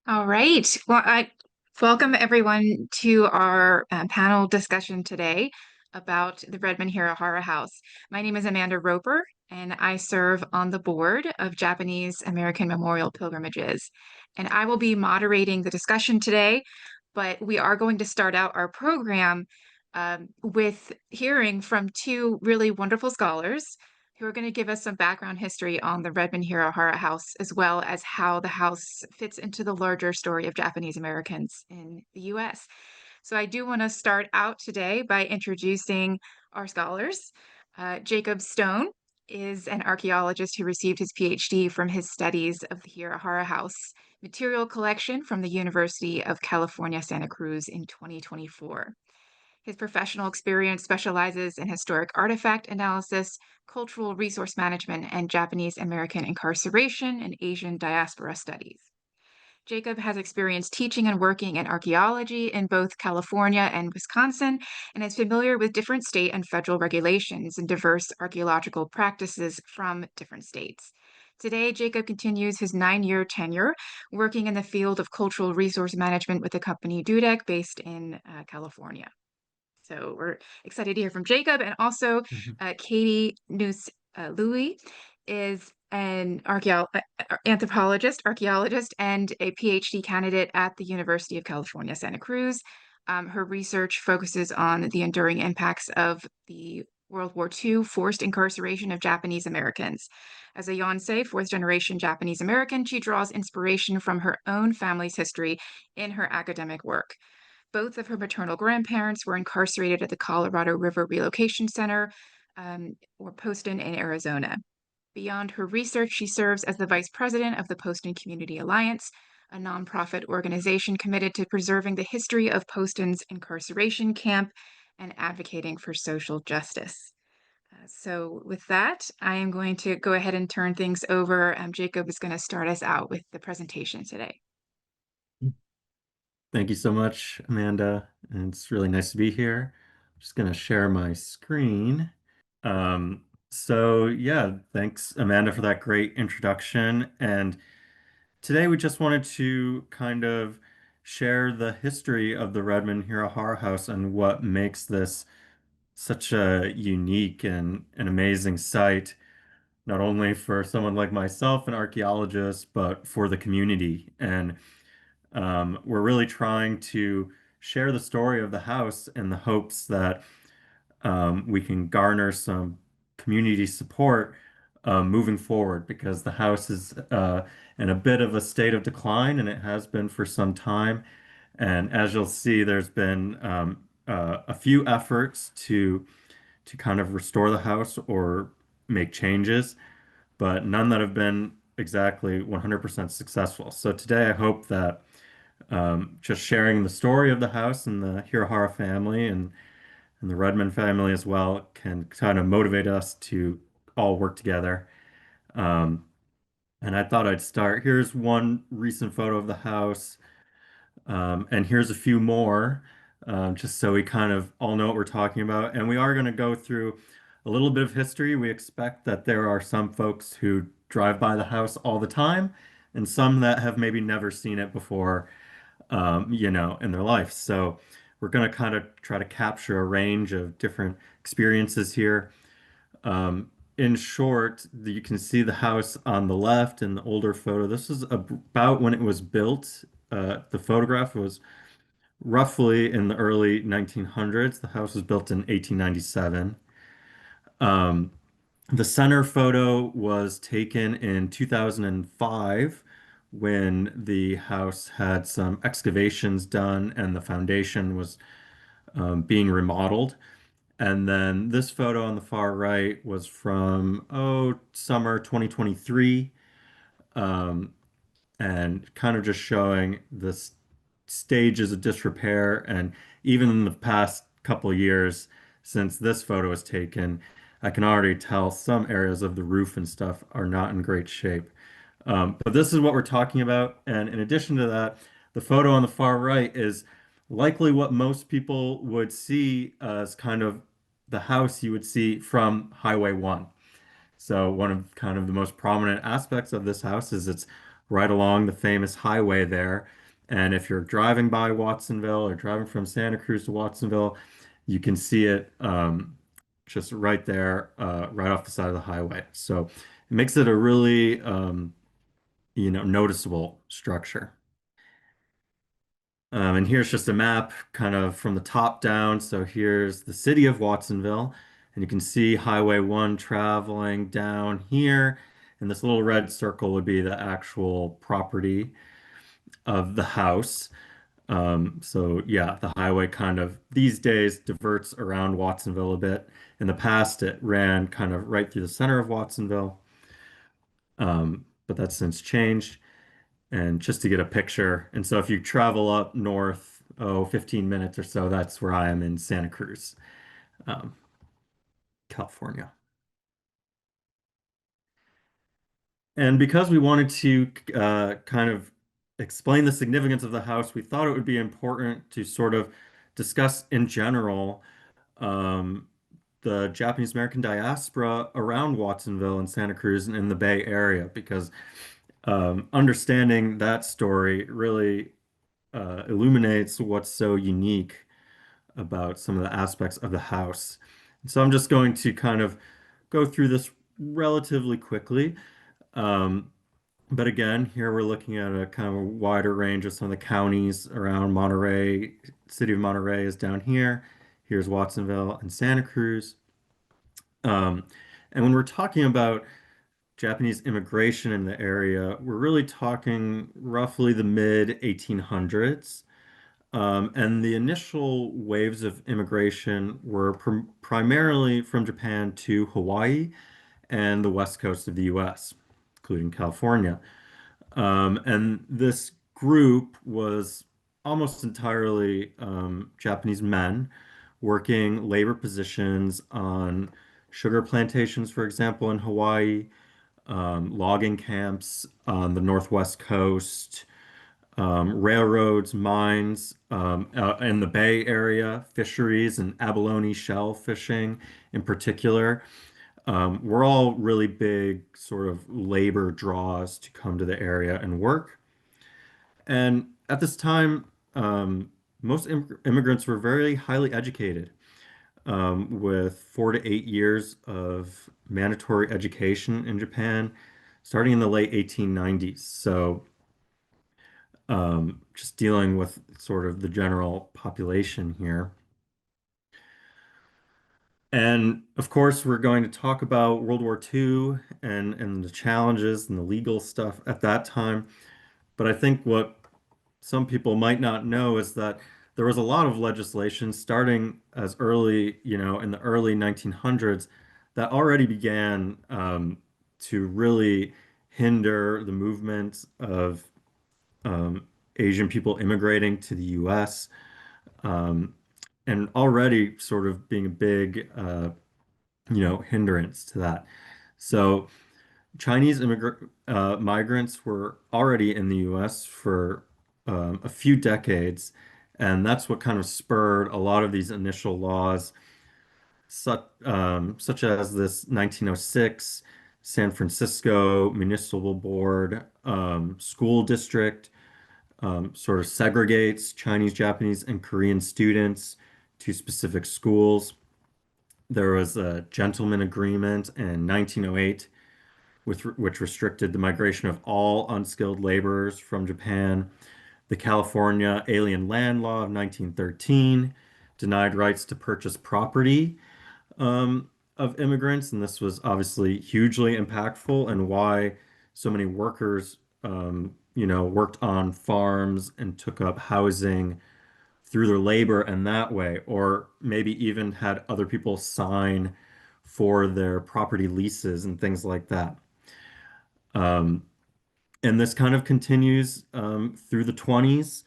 All right. Well, I welcome everyone to our panel discussion today about the Redman-Hirahara House. My name is Amanda Roper, and I serve on the board of Japanese American Memorial Pilgrimages. And I will be moderating the discussion today, but we are going to start out our program with hearing from two really wonderful scholars who are going to give us some background history on the Redman-Hirahara House, as well as how the house fits into the larger story of Japanese Americans in the US. So I do want to start out today by introducing our scholars. Jacob Stone is an archaeologist who received his PhD from his studies of the Hirahara House material collection from the University of California, Santa Cruz in 2024. His professional experience specializes in historic artifact analysis, cultural resource management, and Japanese American incarceration and Asian diaspora studies. Jacob has experience teaching and working in archaeology in both California and Wisconsin, and is familiar with different state and federal regulations and diverse archaeological practices from different states. Today, Jacob continues his 9-year tenure working in the field of cultural resource management with the company Dudek based in California. So we're excited to hear from Jacob. And also, Mhm. Katie Noose Louie is an anthropologist, archaeologist, and a PhD candidate at the University of California, Santa Cruz. Her research focuses on the enduring impacts of the World War II forced incarceration of Japanese Americans. As a Yonsei, fourth generation Japanese American, she draws inspiration from her own family's history in her academic work. Both of her maternal grandparents were incarcerated at the Colorado River Relocation Center, or Poston in Arizona. Beyond her research, she serves as the vice president of the Poston Community Alliance, a nonprofit organization committed to preserving the history of Poston's incarceration camp and advocating for social justice. So, with that, I am going to go ahead and turn things over. Jacob is going to start us out with the presentation today. Thank you so much, Amanda. And it's really nice to be here. I'm just going to share my screen. Yeah, thanks, Amanda, for that great introduction. And today we just wanted to kind of share the history of the Redman-Hirahara House and what makes this such a unique and an amazing site, not only for someone like myself, an archaeologist, but for the community. And we're really trying to share the story of the house in the hopes that we can garner some community support moving forward because the house is in a bit of a state of decline and it has been for some time. And as you'll see, there's been a few efforts to kind of restore the house or make changes, but none that have been exactly 100% successful. So today I hope that just sharing the story of the house and the Hirahara family and the Redmond family as well can kind of motivate us to all work together. Um, and I thought I'd start. Here's one recent photo of the house, and here's a few more, just so we kind of all know what we're talking about. And we are going to go through a little bit of history. We expect that there are some folks who drive by the house all the time, and some that have maybe never seen it before in their life. So we're going to kind of try to capture a range of different experiences here. In short, you can see the house on the left in the older photo. This is about when it was built. The photograph was roughly in the early 1900s. The house was built in 1897. Um, the center photo was taken in 2005 when the house had some excavations done and the foundation was being remodeled. And then this photo on the far right was from, summer 2023, um, and kind of just showing the stages of disrepair. And even in the past couple of years since this photo was taken, I can already tell some areas of the roof and stuff are not in great shape. But this is what we're talking about. And in addition to that, the photo on the far right is likely what most people would see as kind of the house you would see from Highway 1. So one of kind of the most prominent aspects of this house is its right along the famous highway there. And if you're driving by Watsonville or driving from Santa Cruz to Watsonville, you can see it just right there, right off the side of the highway. So it makes it a really, noticeable structure. And here's just a map kind of from the top down. So here's the city of Watsonville, and you can see Highway 1 traveling down here. And this little red circle would be the actual property of the house. So yeah, the highway kind of these days diverts around Watsonville a bit. In the past, it ran kind of right through the center of Watsonville, but that's since changed. And just to get a picture. And so if you travel up north, 15 minutes or so, that's where I am in Santa Cruz, um, California. And because we wanted to kind of explain the significance of the house, we thought it would be important to sort of discuss in general um, the Japanese American diaspora around Watsonville and Santa Cruz and in the Bay Area, because understanding that story really illuminates what's so unique about some of the aspects of the house. So I'm just going to kind of go through this relatively quickly. Um, but again, here we're looking at a kind of a wider range of some of the counties around Monterey. City of Monterey is down here. Here's Watsonville and Santa Cruz. Um, and when we're talking about Japanese immigration in the area, we're really talking roughly the mid 1800s. And the initial waves of immigration were primarily from Japan to Hawaii and the west coast of the US, including California. And this group was almost entirely Japanese men working labor positions on sugar plantations, for example, in Hawaii, logging camps on the northwest coast, railroads, mines, in the Bay Area, fisheries and abalone shell fishing in particular, were all really big sort of labor draws to come to the area and work. And at this time, most immigrants were very highly educated, with 4 to 8 years of mandatory education in Japan, starting in the late 1890s. So just dealing with sort of the general population here. And of course, we're going to talk about World War II and the challenges and the legal stuff at that time. But I think what some people might not know is that there was a lot of legislation starting as early, in the early 1900s that already began to really hinder the movement of um, Asian people immigrating to the US, um, and already sort of being a big, hindrance to that. So Chinese migrants were already in the US for a few decades, and that's what kind of spurred a lot of these initial laws, such as this 1906 San Francisco Municipal Board school district sort of segregates Chinese, Japanese, and Korean students to specific schools. There was a gentleman agreement in 1908 which restricted the migration of all unskilled laborers from Japan. The California Alien Land Law of 1913 denied rights to purchase property of immigrants, and this was obviously hugely impactful and why so many workers, worked on farms and took up housing through their labor and that way, or maybe even had other people sign for their property leases and things like that. Um, and this kind of continues through the 20s.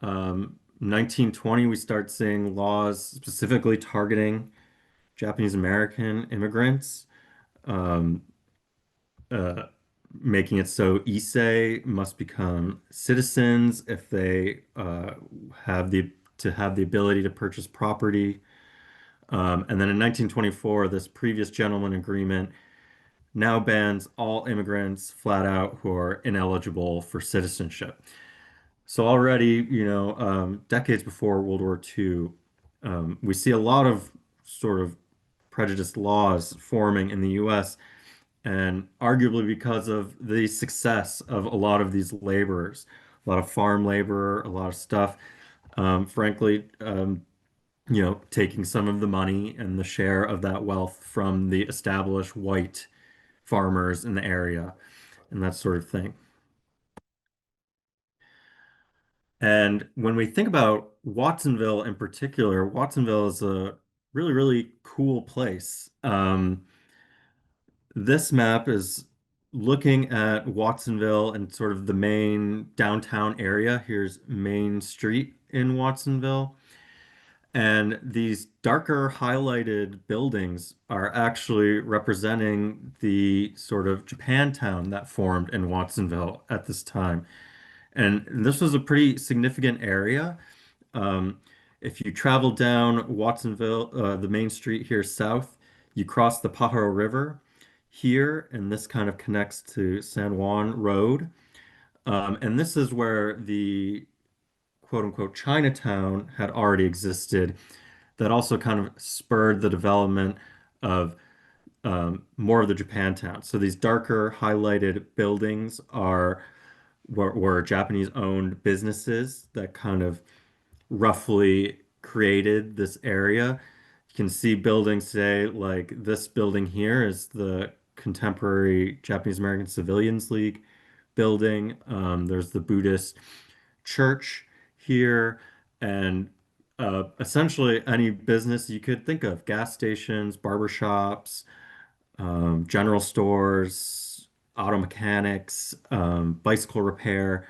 1920, we start seeing laws specifically targeting Japanese American immigrants, um, uh, making it so Issei must become citizens if they have the ability to purchase property. And then in 1924, this previous gentleman agreement now bans all immigrants flat out who are ineligible for citizenship. So already, decades before World War II, we see a lot of sort of prejudiced laws forming in the US, and arguably because of the success of a lot of these laborers, a lot of farm labor, a lot of stuff, frankly, taking some of the money and the share of that wealth from the established white farmers in the area and that sort of thing. And when we think about Watsonville in particular, Watsonville is a really, really cool place. This map is looking at Watsonville and sort of the main downtown area. Here's Main Street in Watsonville. And these darker highlighted buildings are actually representing the sort of Japantown that formed in Watsonville at this time. And this was a pretty significant area. Um, if you travel down Watsonville, the main street here south, you cross the Pajaro River here, and this kind of connects to San Juan Road. And this is where the quote unquote Chinatown had already existed, that also kind of spurred the development of more of the Japantown. So these darker highlighted buildings were Japanese owned businesses that kind of roughly created this area. You can see buildings today, like this building here is the contemporary Japanese American Civilians League building. There's the Buddhist church here, and essentially any business you could think of, gas stations, barber shops, general stores, auto mechanics, bicycle repair,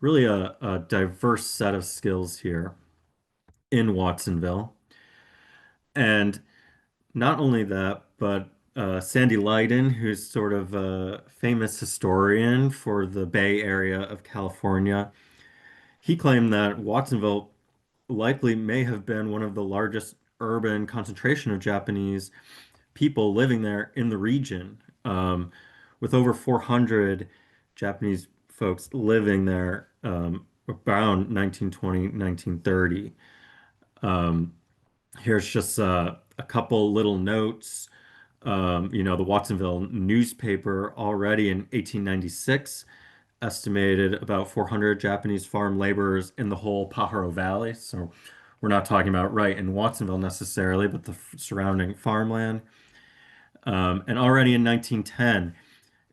really a diverse set of skills here in Watsonville. And not only that, but Sandy Leiden, who's sort of a famous historian for the Bay Area of California, he claimed that Watsonville likely may have been one of the largest urban concentration of Japanese people living there in the region, with over 400 Japanese folks living there around 1920, 1930. Um, Here's just a couple little notes. The Watsonville newspaper already in 1896 estimated about 400 Japanese farm laborers in the whole Pajaro Valley. So we're not talking about right in Watsonville necessarily, but the surrounding farmland. And already in 1910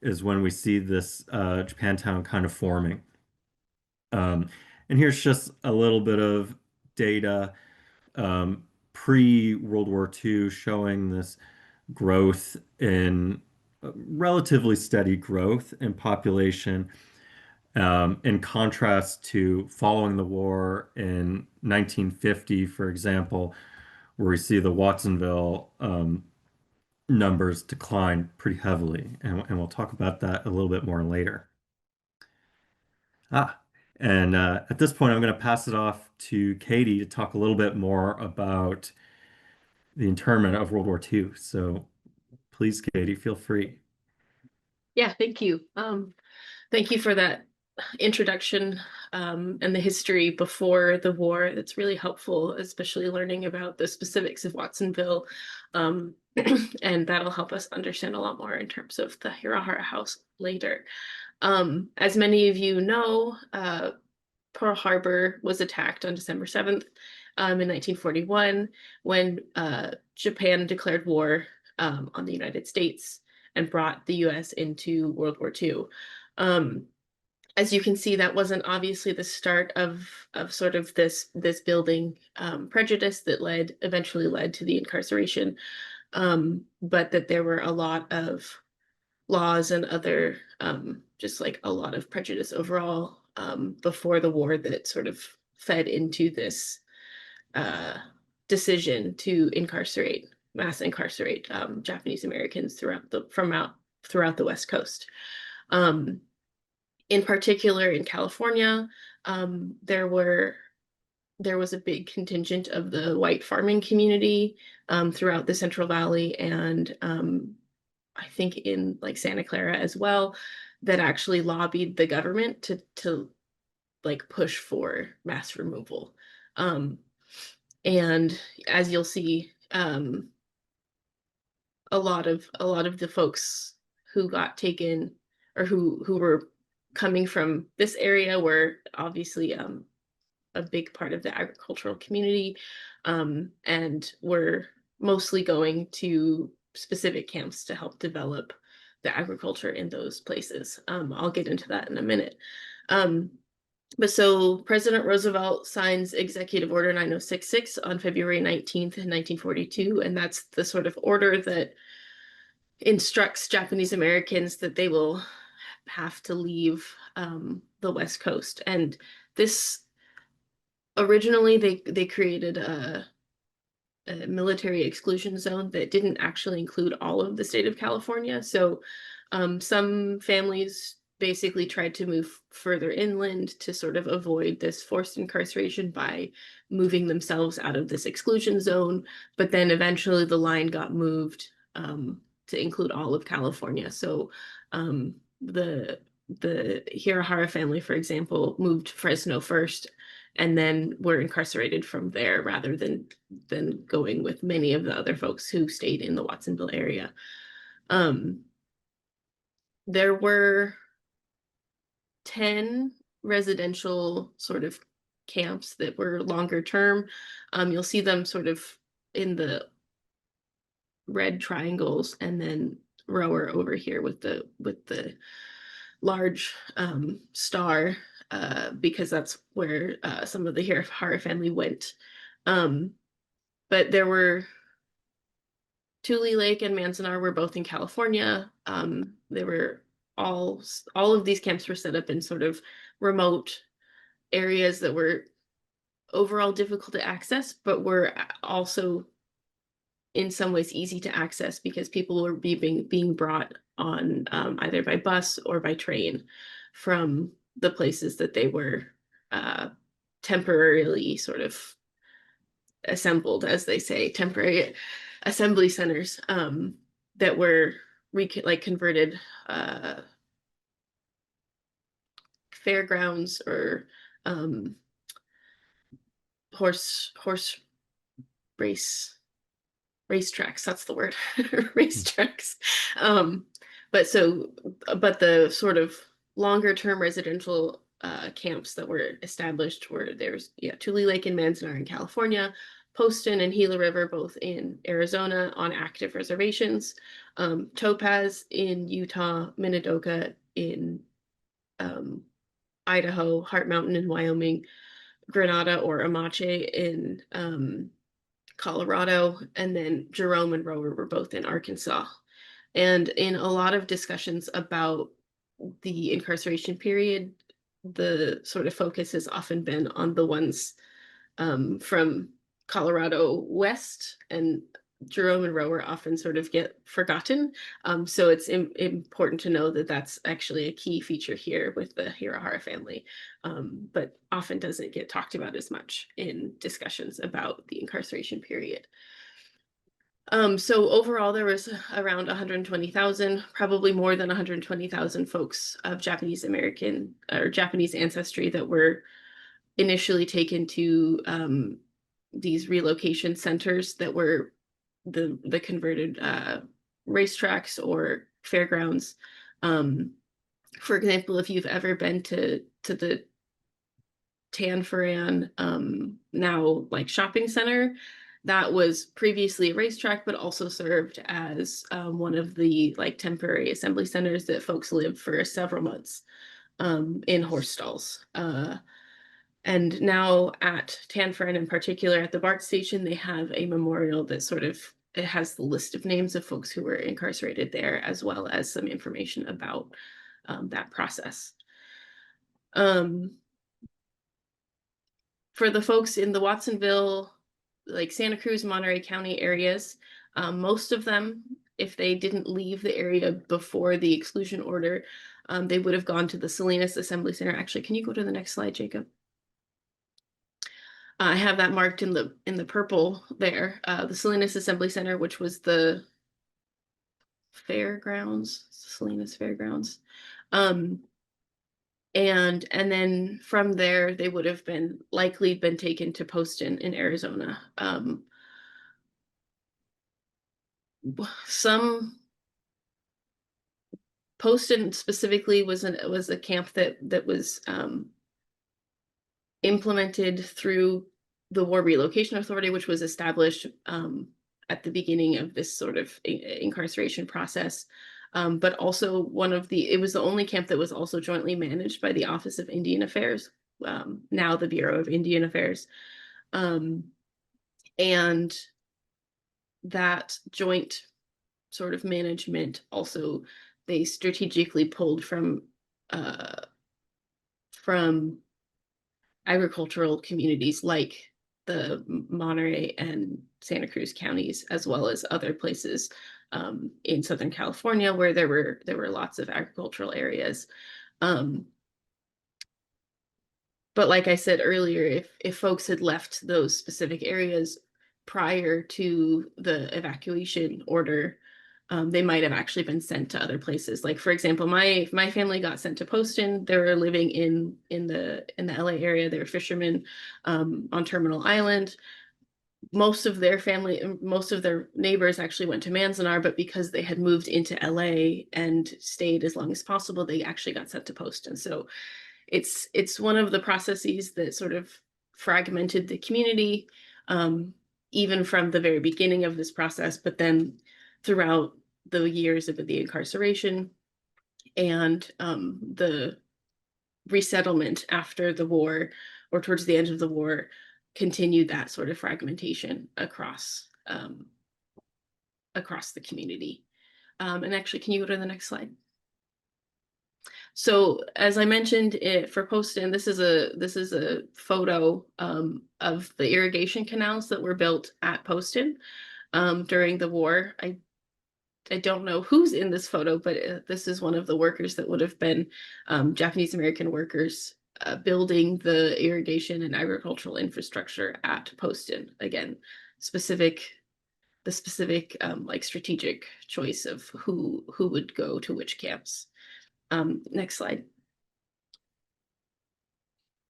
is when we see this Japantown kind of forming. Um, and here's just a little bit of data pre-World War II showing this growth in relatively steady growth in population, in contrast to following the war in 1950, for example, where we see the Watsonville numbers decline pretty heavily. And we'll talk about that a little bit more later. Ah, and at this point, I'm going to pass it off to Katie to talk a little bit more about the internment of World War II. So please, Katie, feel free. Yeah, thank you. Thank you for that introduction and the history before the war. It's really helpful, especially learning about the specifics of Watsonville. Um, and that'll help us understand a lot more in terms of the Hirahara House later. As many of you know, Pearl Harbor was attacked on December 7th in 1941 when Japan declared war on the United States and brought the US into World War II. As you can see, that wasn't obviously the start of sort of this building prejudice that eventually led to the incarceration, but that there were a lot of laws and other just like a lot of prejudice overall before the war that sort of fed into this decision to mass incarcerate Japanese Americans throughout the West Coast. In particular, in California, there was a big contingent of the white farming community throughout the Central Valley and I think in like Santa Clara as well, that actually lobbied the government to like push for mass removal. And as you'll see, a lot of the folks who got taken or who were coming from this area were obviously a big part of the agricultural community, and were mostly going to specific camps to help develop the agriculture in those places. I'll get into that in a minute. Um, but so President Roosevelt signs Executive Order 9066 on February 19th, 1942, and that's the sort of order that instructs Japanese Americans that they will have to leave the West Coast. And this originally they created a military exclusion zone that didn't actually include all of the state of California. So some families basically tried to move further inland to sort of avoid this forced incarceration by moving themselves out of this exclusion zone. But then eventually the line got moved to include all of California. So the Hirahara family, for example, moved to Fresno first, and then were incarcerated from there rather than going with many of the other folks who stayed in the Watsonville area. There were 10 residential sort of camps that were longer term. You'll see them sort of in the red triangles, and then Rower over here with the large star, because that's where some of the Hirahara family went. But there were Tule Lake and Manzanar were both in California. They were all of these camps were set up in sort of remote areas that were overall difficult to access, but were also in some ways easy to access because people were being brought on either by bus or by train from the places that they were temporarily sort of assembled, as they say, temporary assembly centers that were converted fairgrounds or horse racetracks. That's the word. Racetracks. But the sort of longer term residential camps that were established were Tule Lake and Manzanar in California, Poston and Gila River both in Arizona on active reservations, Topaz in Utah, Minidoka in Idaho, Heart Mountain in Wyoming, Granada or Amache in Colorado, and then Jerome and Rower were both in Arkansas. And in a lot of discussions about the incarceration period, the sort of focus has often been on the ones from Colorado West, and Jerome and Rower often sort of get forgotten. So it's important to know that that's actually a key feature here with the Hirahara family, but often doesn't get talked about as much in discussions about the incarceration period. So overall, there was around 120,000, probably more than 120,000 folks of Japanese American or Japanese ancestry that were initially taken to these relocation centers that were the converted racetracks or fairgrounds. For example, if you've ever been to the Tanforan now like shopping center, that was previously a racetrack, but also served as one of the like temporary assembly centers that folks lived for several months in horse stalls. And now at Tanforan in particular, at the BART station, they have a memorial that sort of, it has the list of names of folks who were incarcerated there, as well as some information about that process. For the folks in the Watsonville, like Santa Cruz, Monterey County areas, most of them, if they didn't leave the area before the exclusion order, they would have gone to the Salinas Assembly Center. Actually, can you go to the next slide, Jacob? I have that marked in the purple there, the Salinas Assembly Center, which was the Fairgrounds, Salinas Fairgrounds. And then from there, they would have likely been taken to Poston in Arizona. Some Poston specifically was a camp that was implemented through the War Relocation Authority, which was established at the beginning of this sort of incarceration process. But also it was the only camp that was also jointly managed by the Office of Indian Affairs, now the Bureau of Indian Affairs. And that joint sort of management also, they strategically pulled from agricultural communities like the Monterey and Santa Cruz counties, as well as other places in Southern California where there were lots of agricultural areas. But like I said earlier, if folks had left those specific areas prior to the evacuation order, they might have actually been sent to other places. Like, for example, my family got sent to Poston. They were living in the LA area. They were fishermen on Terminal Island. Most of their family, most of their neighbors actually went to Manzanar, but because they had moved into LA and stayed as long as possible, they actually got sent to Poston. So it's one of the processes that sort of fragmented the community, even from the very beginning of this process, but then throughout the years of the incarceration and the resettlement after the war or towards the end of the war continued that sort of fragmentation across the community. And actually, can you go to the next slide? So as I mentioned, for Poston, this is a photo of the irrigation canals that were built at Poston during the war. I don't know who's in this photo, but this is one of the workers that would have been Japanese American workers building the irrigation and agricultural infrastructure at Poston. Again, the specific like strategic choice of who would go to which camps. Next slide.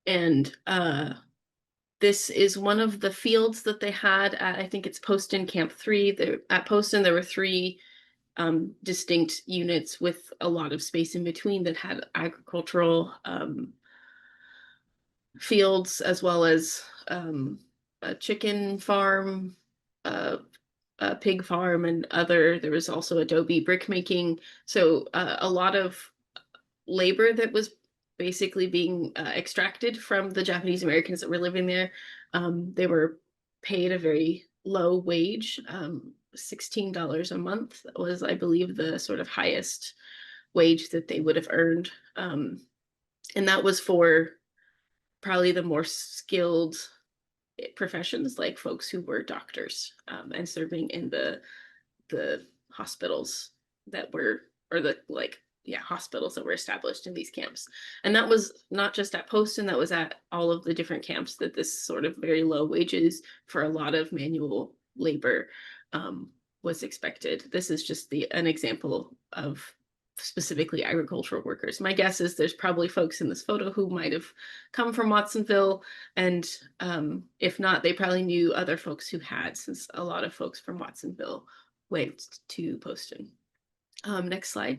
And this is one of the fields that they had at, I think it's Poston Camp 3. At Poston, there were 3 distinct units with a lot of space in between that had agricultural fields, as well as a chicken farm, a pig farm, and there was also adobe brick making. So a lot of labor that was basically being extracted from the Japanese Americans that were living there. They were paid a very low wage. $16 a month was, I believe, the sort of highest wage that they would have earned. And that was for probably the more skilled professions, like folks who were doctors and serving in the hospitals that were, or the hospitals that were established in these camps. And that was not just at Poston, that was at all of the different camps that this sort of very low wages for a lot of manual labor was expected. This is just an example of specifically agricultural workers. My guess is there's probably folks in this photo who might have come from Watsonville, and if not, they probably knew other folks who had, since a lot of folks from Watsonville went to Poston. Next slide.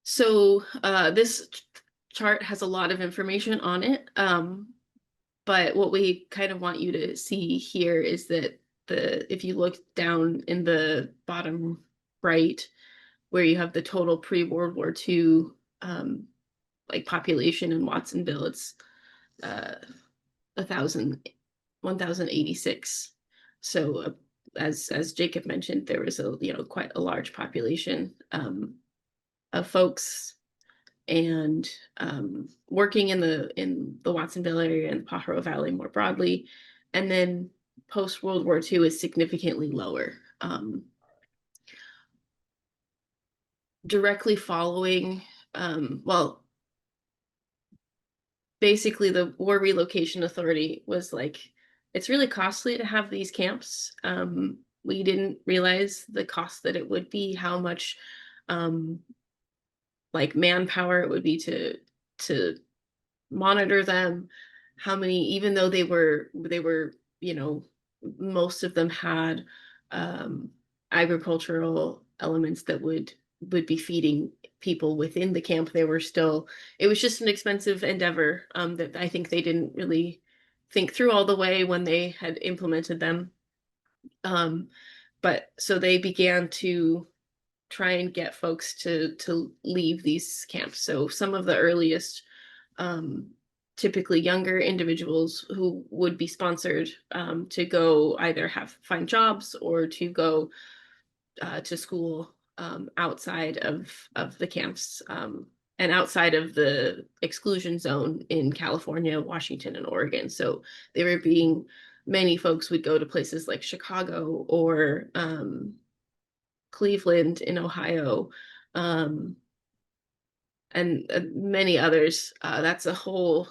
So this chart has a lot of information on it, but what we kind of want you to see here is that if you look down in the bottom right, where you have the total pre-World War II like population in Watsonville, it's 1,086. So as Jacob mentioned, there was quite a large population of folks and working in the Watsonville area and the Pajaro Valley more broadly. And then post World War II is significantly lower. Directly following, basically the War Relocation Authority was like, it's really costly to have these camps. We didn't realize the cost that it would be, how much um, like manpower it would be to monitor them, how many, even though they were, you know, most of them had um, agricultural elements that would be feeding people within the camp. They were still, it was just an expensive endeavor that I think they didn't really think through all the way when they had implemented them. Um, but so they began to try and get folks to leave these camps. So some of the earliest, um, typically younger individuals who would be sponsored to go either have find jobs or to go to school outside of the camps and outside of the exclusion zone in California, Washington, and Oregon. So they were being many folks would go to places like Chicago or Cleveland in Ohio, um, and many others. That's a whole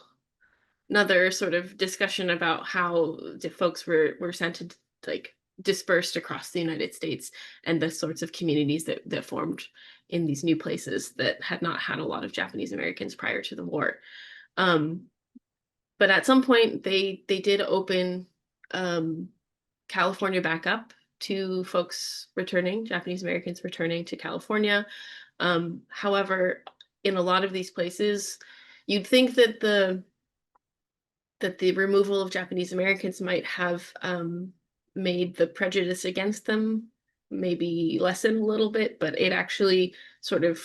another sort of discussion about how the folks were sent to like dispersed across the United States and the sorts of communities that formed in these new places that had not had a lot of Japanese Americans prior to the war. Um, but at some point, they did open um, California back up to folks returning, Japanese Americans returning to California. However, in a lot of these places, you'd think that the removal of Japanese Americans might have made the prejudice against them maybe lessen a little bit, but it actually sort of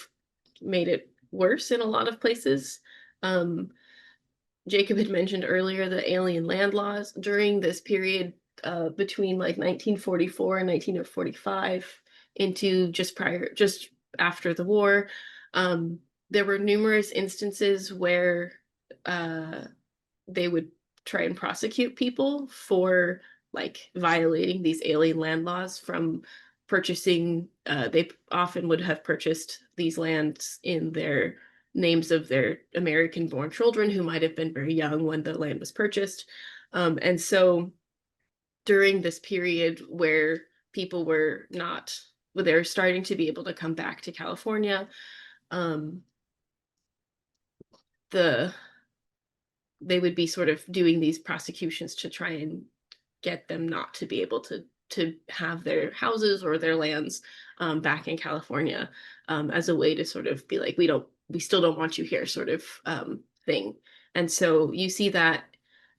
made it worse in a lot of places. Um, Jacob had mentioned earlier the alien land laws during this period between like 1944 and 1945 into just after the war. Um, there were numerous instances where uh, they would try and prosecute people for like violating these alien land laws from purchasing. They often would have purchased these lands in their names of their American born children who might have been very young when the land was purchased. And so during this period where people were not, where they're starting to be able to come back to California, um, the they would be sort of doing these prosecutions to try and get them not to be able to have their houses or their lands back in California as a way to sort of be like, we still don't want you here, sort of thing. And so you see that.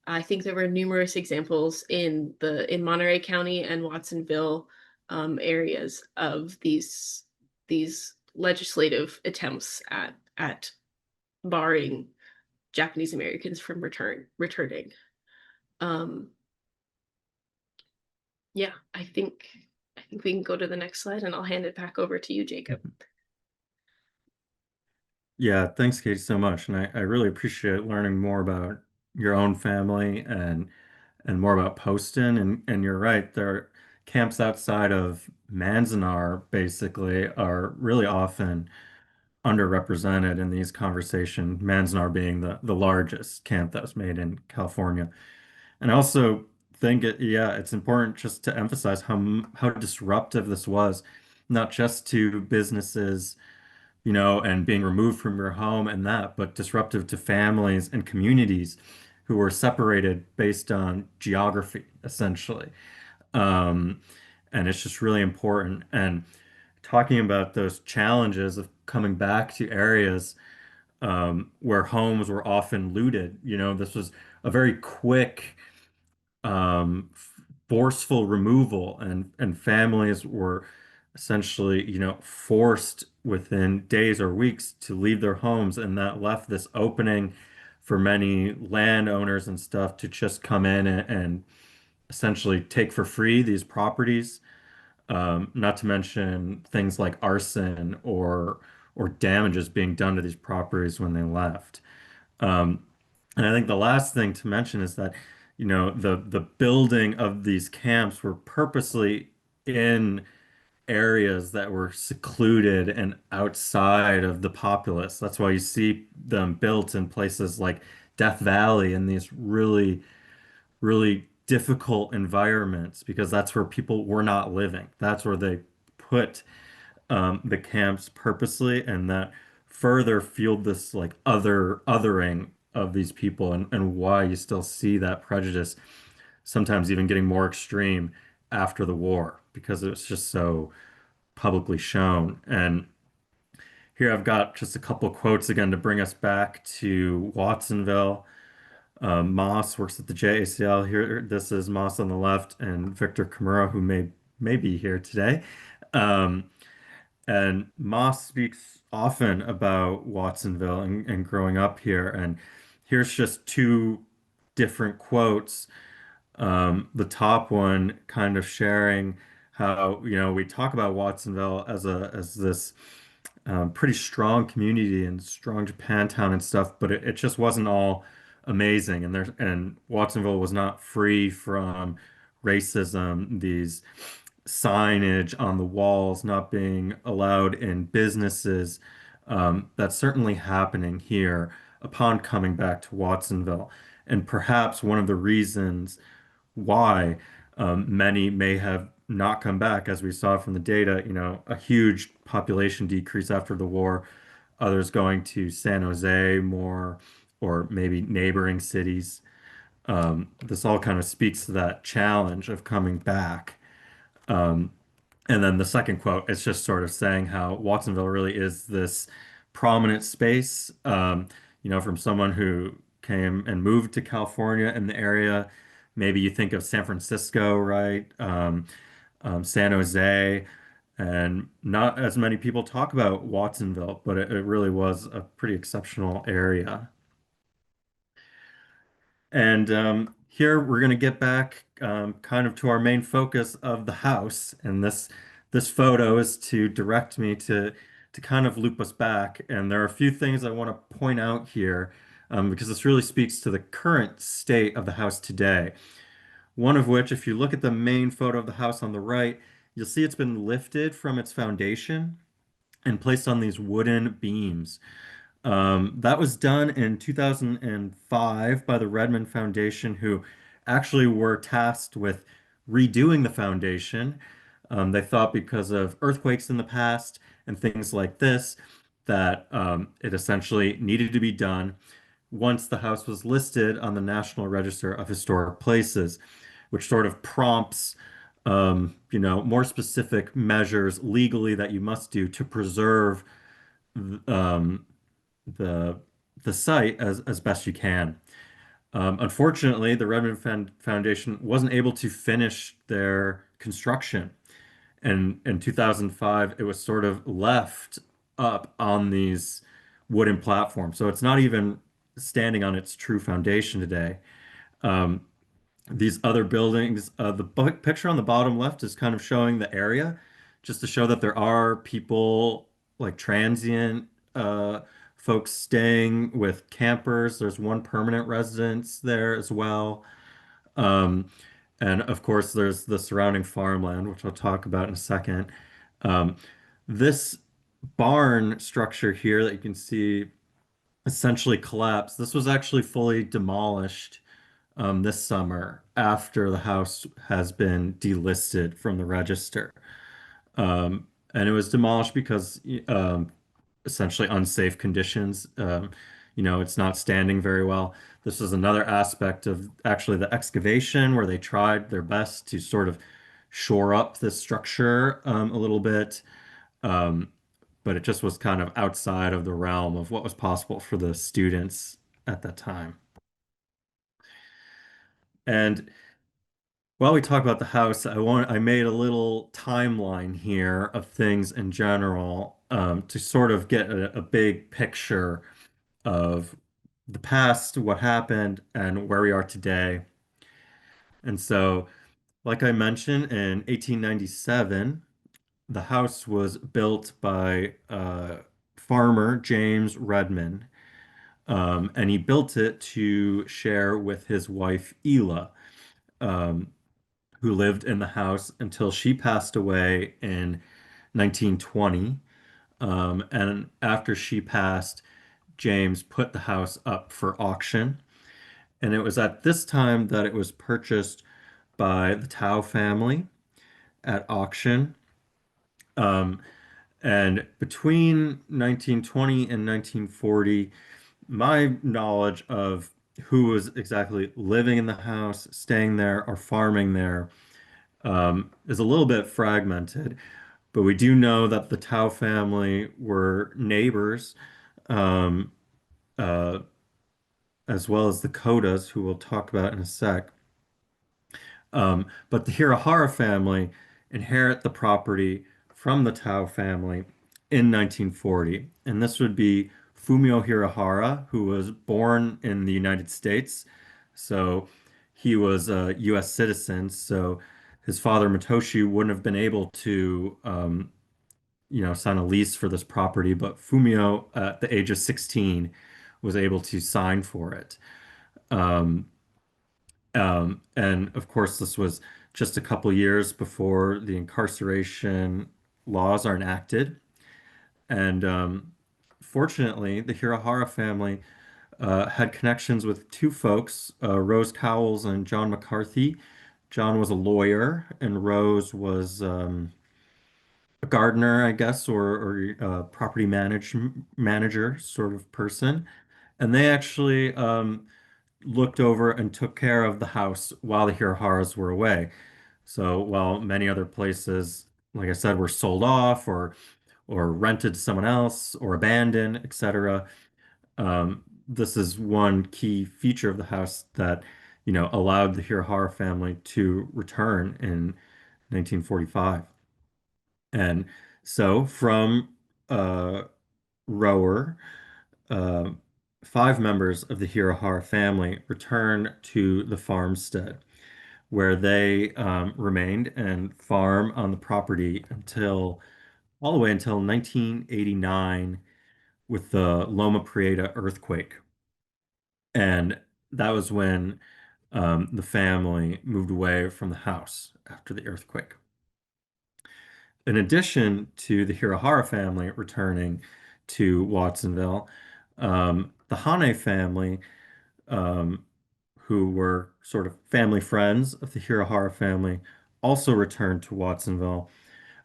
I think there were numerous examples in Monterey County and Watsonville areas of these legislative attempts at barring Japanese Americans from returning. Um, yeah, I think we can go to the next slide and I'll hand it back over to you, Jacob. Yeah, thanks, Katie, so much. And I really appreciate learning more about your own family and more about Poston. And you're right, there are camps outside of Manzanar basically are really often underrepresented in these conversations, Manzanar being the largest camp that was made in California. And I also think it's important just to emphasize how disruptive this was, not just to businesses, and being removed from your home and that, but disruptive to families and communities who were separated based on geography, essentially. Um, and it's just really important. And talking about those challenges of coming back to areas where homes were often looted, this was a very quick forceful removal, and families were essentially, forced within days or weeks to leave their homes, and that left this opening for many landowners and stuff to just come in and essentially take for free these properties. Not to mention things like arson or damages being done to these properties when they left. Um, and I think the last thing to mention is that, the building of these camps were purposely in areas that were secluded and outside of the populace. That's why you see them built in places like Death Valley and these really, really difficult environments because that's where people were not living. That's where they put the camps purposely, and that further fueled this like othering of these people, and why you still see that prejudice sometimes even getting more extreme after the war because it was just so publicly shown. And here I've got just a couple quotes again to bring us back to Watsonville. Moss works at the JACL. Here, this is Moss on the left, and Victor Kimura, who may be here today. Um, and Moss speaks often about Watsonville and growing up here. And here's just two different quotes. The top one kind of sharing how, we talk about Watsonville as this pretty strong community and strong Japantown and stuff, but it just wasn't all amazing. And Watsonville was not free from racism, these signage on the walls not being allowed in businesses. That's certainly happening here upon coming back to Watsonville. And perhaps one of the reasons why many may have not come back, as we saw from the data, a huge population decrease after the war, others going to San Jose more, or maybe neighboring cities. This all kind of speaks to that challenge of coming back. Um, and then the second quote, it's just sort of saying how Watsonville really is this prominent space, from someone who came and moved to California in the area. Maybe you think of San Francisco, right? San Jose, and not as many people talk about Watsonville, but it really was a pretty exceptional area. And here we're going to get back kind of to our main focus of the house. And this photo is to direct me to kind of loop us back. And there are a few things I want to point out here because this really speaks to the current state of the house today. One of which, if you look at the main photo of the house on the right, you'll see it's been lifted from its foundation and placed on these wooden beams. That was done in 2005 by the Redmond Foundation, who actually were tasked with redoing the foundation. They thought because of earthquakes in the past and things like this, that it essentially needed to be done once the house was listed on the National Register of Historic Places, which sort of prompts, more specific measures legally that you must do to preserve um, the the site as best you can. Unfortunately, the Foundation wasn't able to finish their construction, and in 2005, it was sort of left up on these wooden platforms. So it's not even standing on its true foundation today. Um, these other buildings, picture on the bottom left is kind of showing the area, just to show that there are people like transient folks staying with campers. There's one permanent residence there as well. Um, and of course, there's the surrounding farmland, which I'll talk about in a second. Um, this barn structure here that you can see essentially collapsed. This was actually fully demolished this summer after the house has been delisted from the register. And it was demolished because essentially unsafe conditions. It's not standing very well. This is another aspect of actually the excavation where they tried their best to sort of shore up this structure a little bit. Um, but it just was kind of outside of the realm of what was possible for the students at that time. And while we talk about the house, I made a little timeline here of things in general to sort of get a big picture of the past, what happened, and where we are today. And so, like I mentioned, in 1897, the house was built by farmer James Redman, and he built it to share with his wife Ela. Um, who lived in the house until she passed away in 1920. And after she passed, James put the house up for auction. And it was at this time that it was purchased by the Tao family at auction. Um, and between 1920 and 1940, my knowledge of who was exactly living in the house, staying there, or farming there is a little bit fragmented. But we do know that the Tao family were neighbors, um, uh, as well as the Kodas, who we'll talk about in a sec. But the Hirahara family inherit the property from the Tao family in 1940. And this would be Fumio Hirahara, who was born in the United States. So he was a US citizen. So his father, Matoshi, wouldn't have been able to, sign a lease for this property. But Fumio, at the age of 16, was able to sign for it. Um, and of course, this was just a couple years before the incarceration laws are enacted. And fortunately, the Hirahara family had connections with two folks, Rose Cowles and John McCarthy. John was a lawyer, and Rose was a gardener, I guess, or property manager sort of person. And they actually looked over and took care of the house while the Hiraharas were away. So while many other places, like I said, were sold off or rented to someone else or abandoned, etc., this is one key feature of the house that, allowed the Hirahara family to return in 1945. And so from Rower, uh, five members of the Hirahara family returned to the farmstead, where they remained and farm on the property until all the way until 1989 with the Loma Prieta earthquake. And that was when the family moved away from the house after the earthquake. In addition to the Hirahara family returning to Watsonville, the Hane family, um, who were sort of family friends of the Hirahara family, also returned to Watsonville,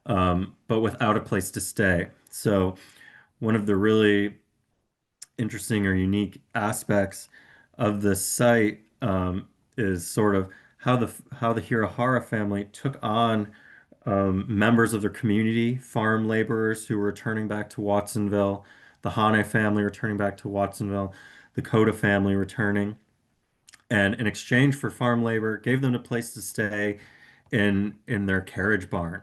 but without a place to stay. So one of the really interesting or unique aspects of this site is sort of how the Hirahara family took on members of their community, farm laborers who were returning back to Watsonville, the Hane family returning back to Watsonville, the Koda family returning, and in exchange for farm labor, gave them a place to stay in their carriage barn.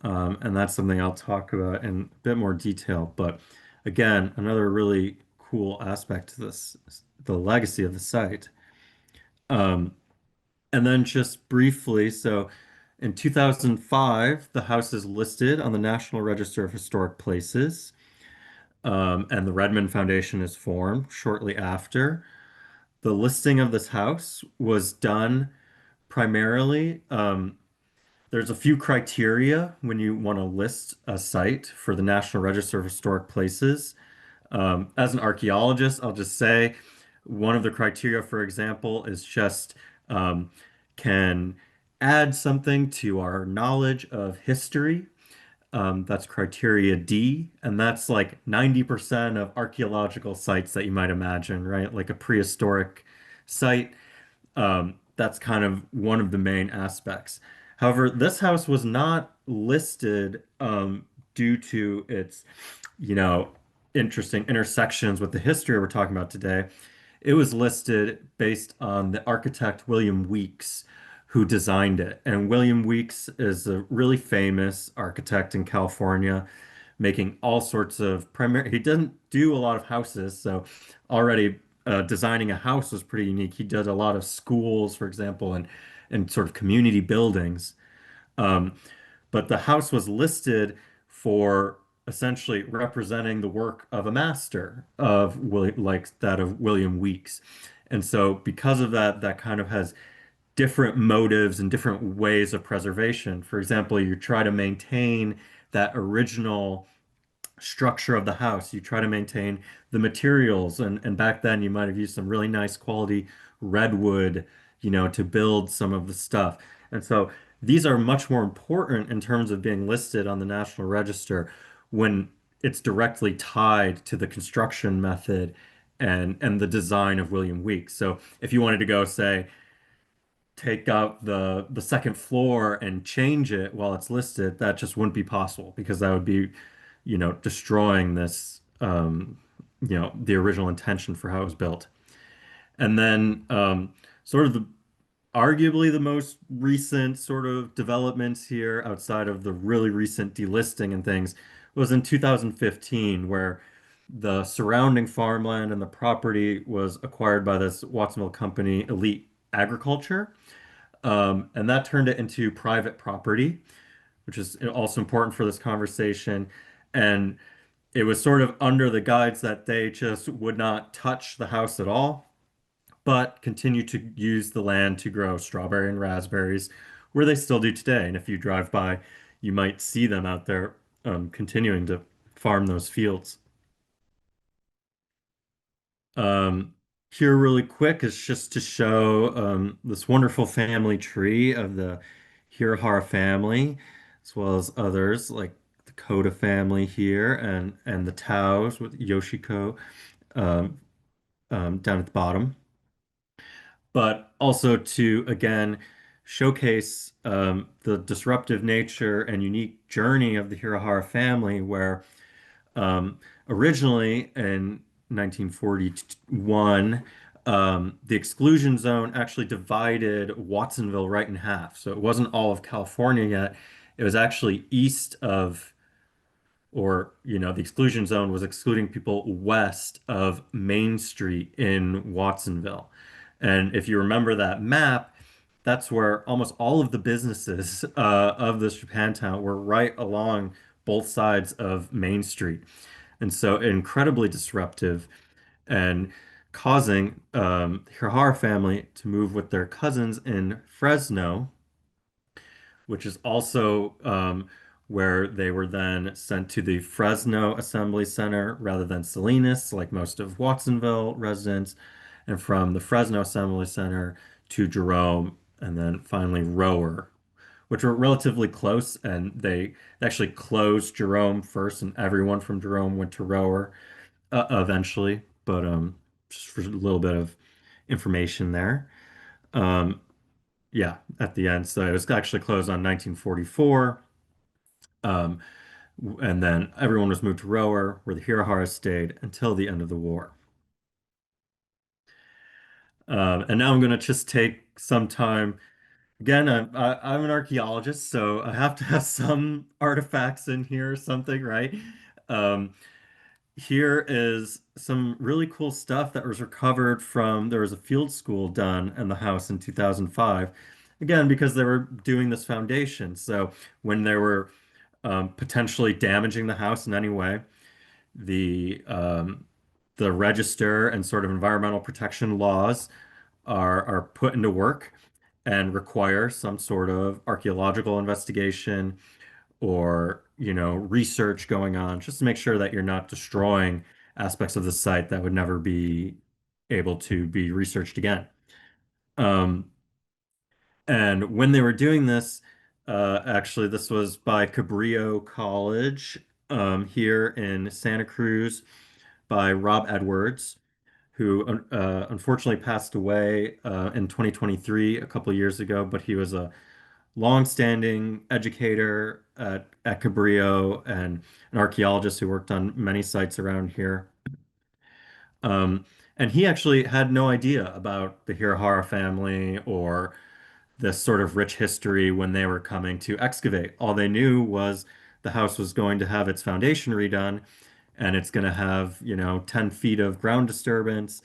And that's something I'll talk about in a bit more detail. But again, another really cool aspect to this, the legacy of the site. Um, and then just briefly, so in 2005, the house is listed on the National Register of Historic Places, and the Redmond Foundation is formed shortly after. The listing of this house was done primarily. There's a few criteria when you want to list a site for the National Register of Historic Places. As an archaeologist, I'll just say one of the criteria, for example, is just can add something to our knowledge of history. That's criteria D, and that's like 90% of archaeological sites that you might imagine, right? Like a prehistoric site. That's kind of one of the main aspects. However, this house was not listed due to its, you know, interesting intersections with the history we're talking about today. It was listed based on the architect William Weeks, who designed it. And William Weeks is a really famous architect in California, making all sorts of primary. He doesn't do a lot of houses, so already designing a house was pretty unique. He did a lot of schools, for example, and sort of community buildings. Um, but the house was listed for essentially representing the work of a master of like that of William Weeks. And so because of that, that kind of has different motives and different ways of preservation. For example, you try to maintain that original structure of the house. You try to maintain the materials, and back then you might have used some really nice quality redwood to build some of the stuff. And so these are much more important in terms of being listed on the National Register when it's directly tied to the construction method and the design of William Weeks. So if you wanted to go say take out the second floor and change it while it's listed, that just wouldn't be possible because that would be, destroying this, the original intention for how it was built. And then sort of the arguably the most recent sort of developments here outside of the really recent delisting and things was in 2015, where the surrounding farmland and the property was acquired by this Watsonville company, Elite Agriculture. And that turned it into private property, which is also important for this conversation. And it was sort of under the guise that they just would not touch the house at all, but continue to use the land to grow strawberry and raspberries, where they still do today. And if you drive by, you might see them out there continuing to farm those fields. Um, Here, really quick, is just to show this wonderful family tree of the Hirahara family, as well as others like the Koda family here and the Taos with Yoshiko um, down at the bottom. But also to again showcase the disruptive nature and unique journey of the Hirahara family, where um, originally in 1941, the exclusion zone actually divided Watsonville right in half. So it wasn't all of California yet. It was actually east of, or, the exclusion zone was excluding people west of Main Street in Watsonville. And if you remember that map, that's where almost all of the businesses of this Japantown were right along both sides of Main Street. And so incredibly disruptive and causing the Hirahara family to move with their cousins in Fresno, which is also where they were then sent to the Fresno Assembly Center rather than Salinas, like most of Watsonville residents, and from the Fresno Assembly Center to Jerome, and then finally Rower, which were relatively close. And they actually closed Jerome first, and everyone from Jerome went to Rower eventually. But just for a little bit of information there. Um, yeah, at the end. So it was actually closed on 1944. Um, and then everyone was moved to Rower, where the Hirahara stayed until the end of the war. And now I'm going to just take some time. Again, I'm an archaeologist, so I have to have some artifacts in here or something, right? Um, Here is some really cool stuff that was recovered from, there was a field school done in the house in 2005. Again, because they were doing this foundation. So when they were potentially damaging the house in any way, the um, the register and sort of environmental protection laws are put into work and require some sort of archaeological investigation or, research going on just to make sure that you're not destroying aspects of the site that would never be able to be researched again. Um, and when they were doing this, actually, this was by Cabrillo College here in Santa Cruz by Rob Edwards, who unfortunately passed away in 2023, a couple of years ago, but he was a long-standing educator at Cabrillo and an archaeologist who worked on many sites around here. And he actually had no idea about the Hirahara family or this sort of rich history when they were coming to excavate. All they knew was the house was going to have its foundation redone and it's going to have, 10 feet of ground disturbance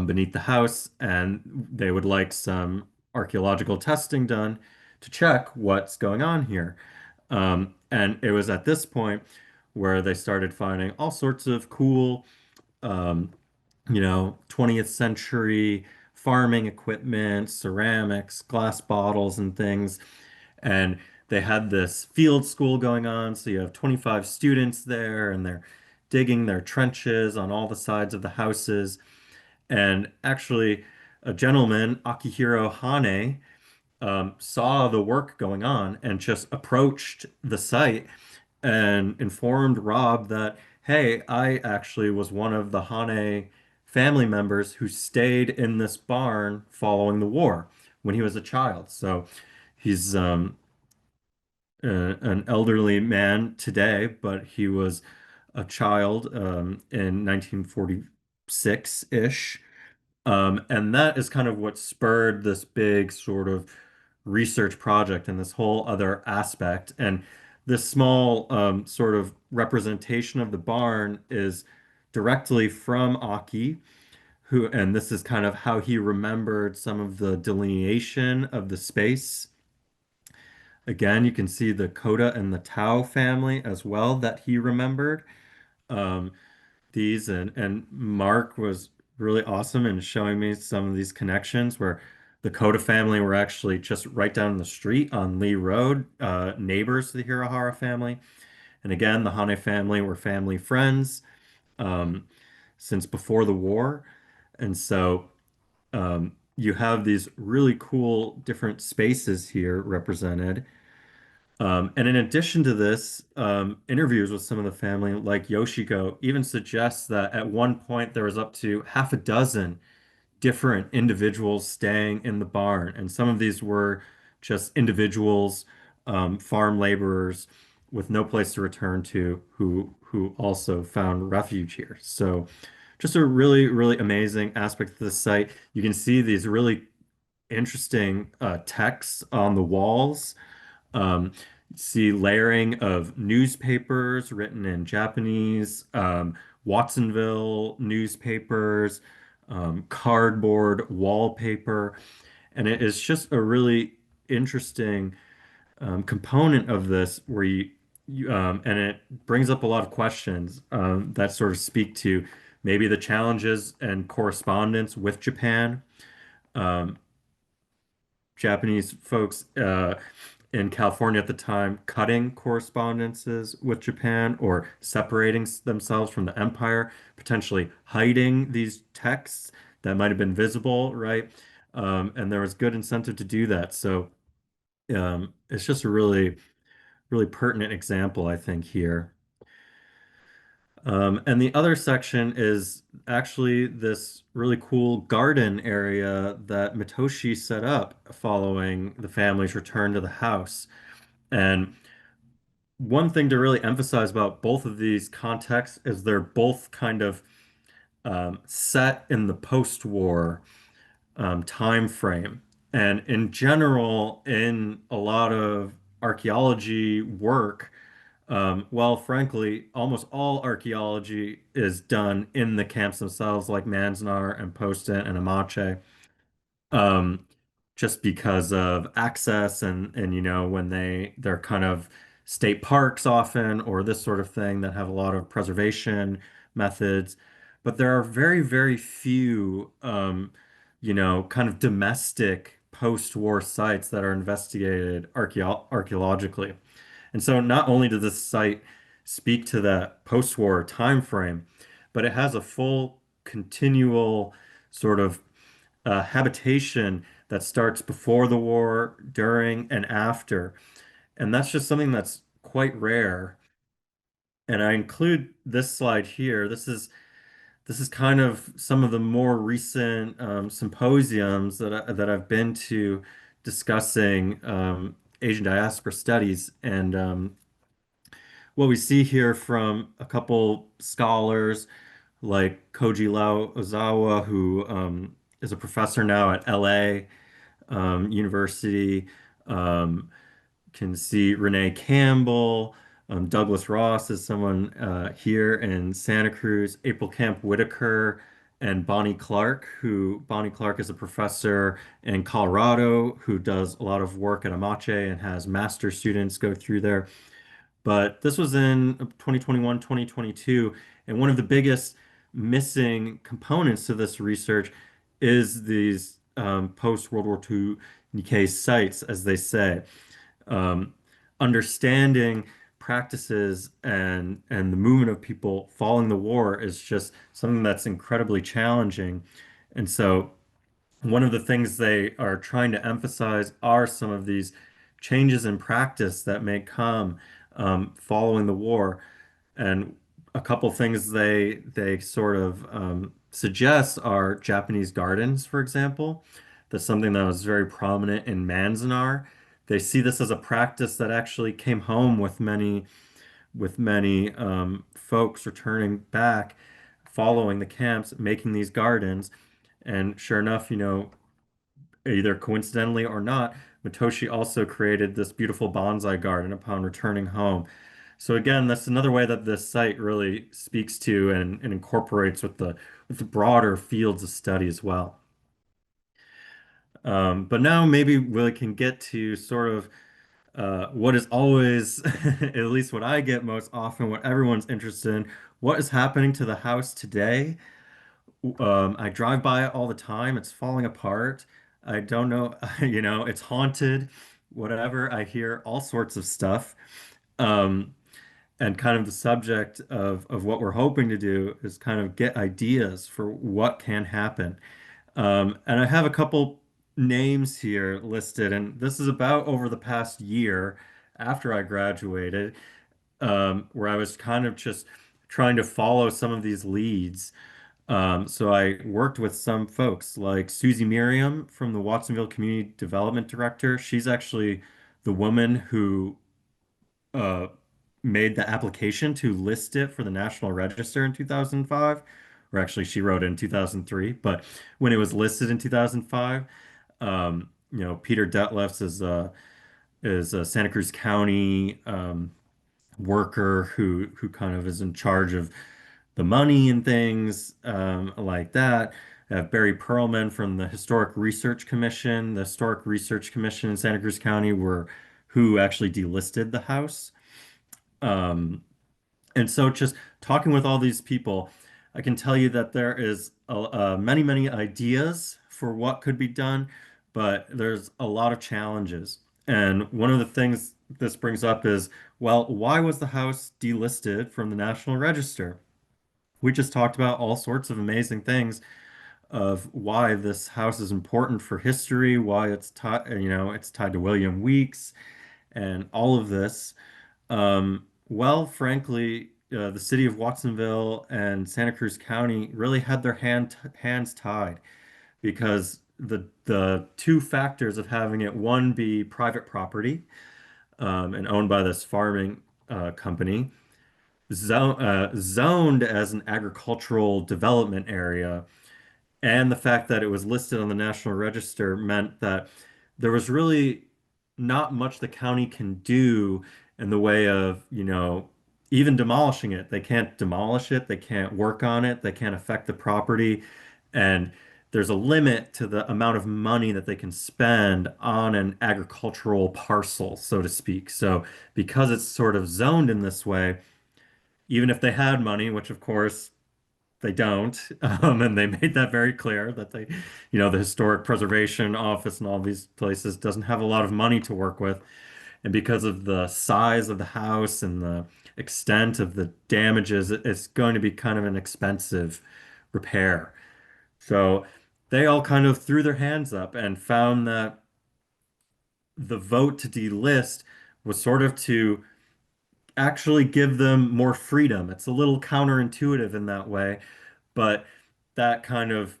beneath the house, and they would like some archaeological testing done to check what's going on here. And it was at this point where they started finding all sorts of cool, um, 20th century farming equipment, ceramics, glass bottles, and things. And they had this field school going on. So you have 25 students there, and they're digging their trenches on all the sides of the houses. And actually, a gentleman, Akihiro Hane, saw the work going on and just approached the site and informed Rob that, hey, I actually was one of the Hane family members who stayed in this barn following the war when he was a child. So he's an elderly man today, but he was a child in 1946-ish. And that is kind of what spurred this big sort of research project and this whole other aspect. And this small sort of representation of the barn is directly from Aki, who, and this is kind of how he remembered some of the delineation of the space. Again, you can see the Koda and the Tao family as well that he remembered. Um, these and Mark was really awesome in showing me some of these connections where the Koda family were actually just right down the street on Lee Road, neighbors to the Hirahara family. And again, the Hane family were family friends um, since before the war. And so you have these really cool different spaces here represented. And in addition to this, interviews with some of the family, like Yoshiko, even suggests that at one point there was up to half a dozen different individuals staying in the barn. And some of these were just individuals, farm laborers with no place to return to who also found refuge here. So just a really, really amazing aspect of the site. You can see these really interesting texts on the walls. Um, see layering of newspapers written in Japanese, Watsonville newspapers, cardboard wallpaper, and it is just a really interesting component of this where and it brings up a lot of questions that sort of speak to maybe the challenges and correspondence with Japan. Um, Japanese folks in California at the time cutting correspondences with Japan or separating themselves from the empire, potentially hiding these texts that might have been visible, right? And there was good incentive to do that. So it's just a really, really pertinent example, I think, here. And the other section is actually this really cool garden area that Mitoshi set up following the family's return to the house. And one thing to really emphasize about both of these contexts is they're both kind of set in the post-war time frame. And in general, in a lot of archaeology work, well, frankly, almost all archaeology is done in the camps themselves, like Manzanar and Poston and Amache, um, just because of access and when they're kind of state parks often or this sort of thing that have a lot of preservation methods. But there are very, very few, kind of domestic post-war sites that are investigated archaeologically. And so not only does this site speak to that post-war time frame, but it has a full continual sort of habitation that starts before the war, during, and after. And that's just something that's quite rare. And I include this slide here. This is kind of some of the more recent symposiums that I've been to discussing Asian diaspora studies. And what we see here from a couple scholars like Koji Lau Ozawa, who is a professor now at LA University. Um, can see Renee Campbell. Douglas Ross is someone here in Santa Cruz. April Camp Whitaker and Bonnie Clark, who Bonnie Clark is a professor in Colorado who does a lot of work at Amache and has master students go through there. But this was in 2021, 2022, and one of the biggest missing components to this research is these post-World War II Nikkei sites, as they say. Um, Understanding practices and the movement of people following the war is just something that's incredibly challenging. And so one of the things they are trying to emphasize are some of these changes in practice that may come following the war. And a couple things they sort of suggest are Japanese gardens, for example. That's something that was very prominent in Manzanar. They see this as a practice that actually came home with many folks returning back following the camps, making these gardens. And sure enough, either coincidentally or not, Matoshi also created this beautiful bonsai garden upon returning home. So again, that's another way that this site really speaks to and incorporates with the broader fields of study as well. But now maybe we can get to sort of what is always, at least what I get most often, what everyone's interested in, what is happening to the house today. I drive by it all the time. It's falling apart. I don't know, it's haunted, whatever. I hear all sorts of stuff. Um, and kind of the subject of what we're hoping to do is kind of get ideas for what can happen. And I have a couple names here listed, and this is about over the past year after I graduated, where I was kind of just trying to follow some of these leads. So I worked with some folks like Susie Miriam from the Watsonville Community Development Director. She's actually the woman who uh, made the application to list it for the National Register in 2005, or actually she wrote it in 2003. But when it was listed in 2005, Peter Detlefs is a Santa Cruz County worker who kind of is in charge of the money and things like that. I have Barry Pearlman from the Historic Research Commission. The Historic Research Commission in Santa Cruz County were who actually delisted the house. Um, and so just talking with all these people, I can tell you that there is many, many ideas for what could be done, but there's a lot of challenges. And one of the things this brings up is, well, why was the house delisted from the National Register? We just talked about all sorts of amazing things of why this house is important for history, why it's tied to William Weeks and all of this. Well, frankly, the city of Watsonville and Santa Cruz County really had their hands tied because the two factors of having it, one be private property and owned by this farming company, zoned as an agricultural development area, and the fact that it was listed on the National Register meant that there was really not much the county can do in the way of, even demolishing it. They can't demolish it, they can't work on it, they can't affect the property, and there's a limit to the amount of money that they can spend on an agricultural parcel, so to speak. So because it's sort of zoned in this way, even if they had money, which of course they don't. And they made that very clear that the Historic Preservation Office and all these places doesn't have a lot of money to work with. And because of the size of the house and the extent of the damages, it's going to be kind of an expensive repair. So they all kind of threw their hands up and found that the vote to delist was sort of to actually give them more freedom. It's a little counterintuitive in that way, but that kind of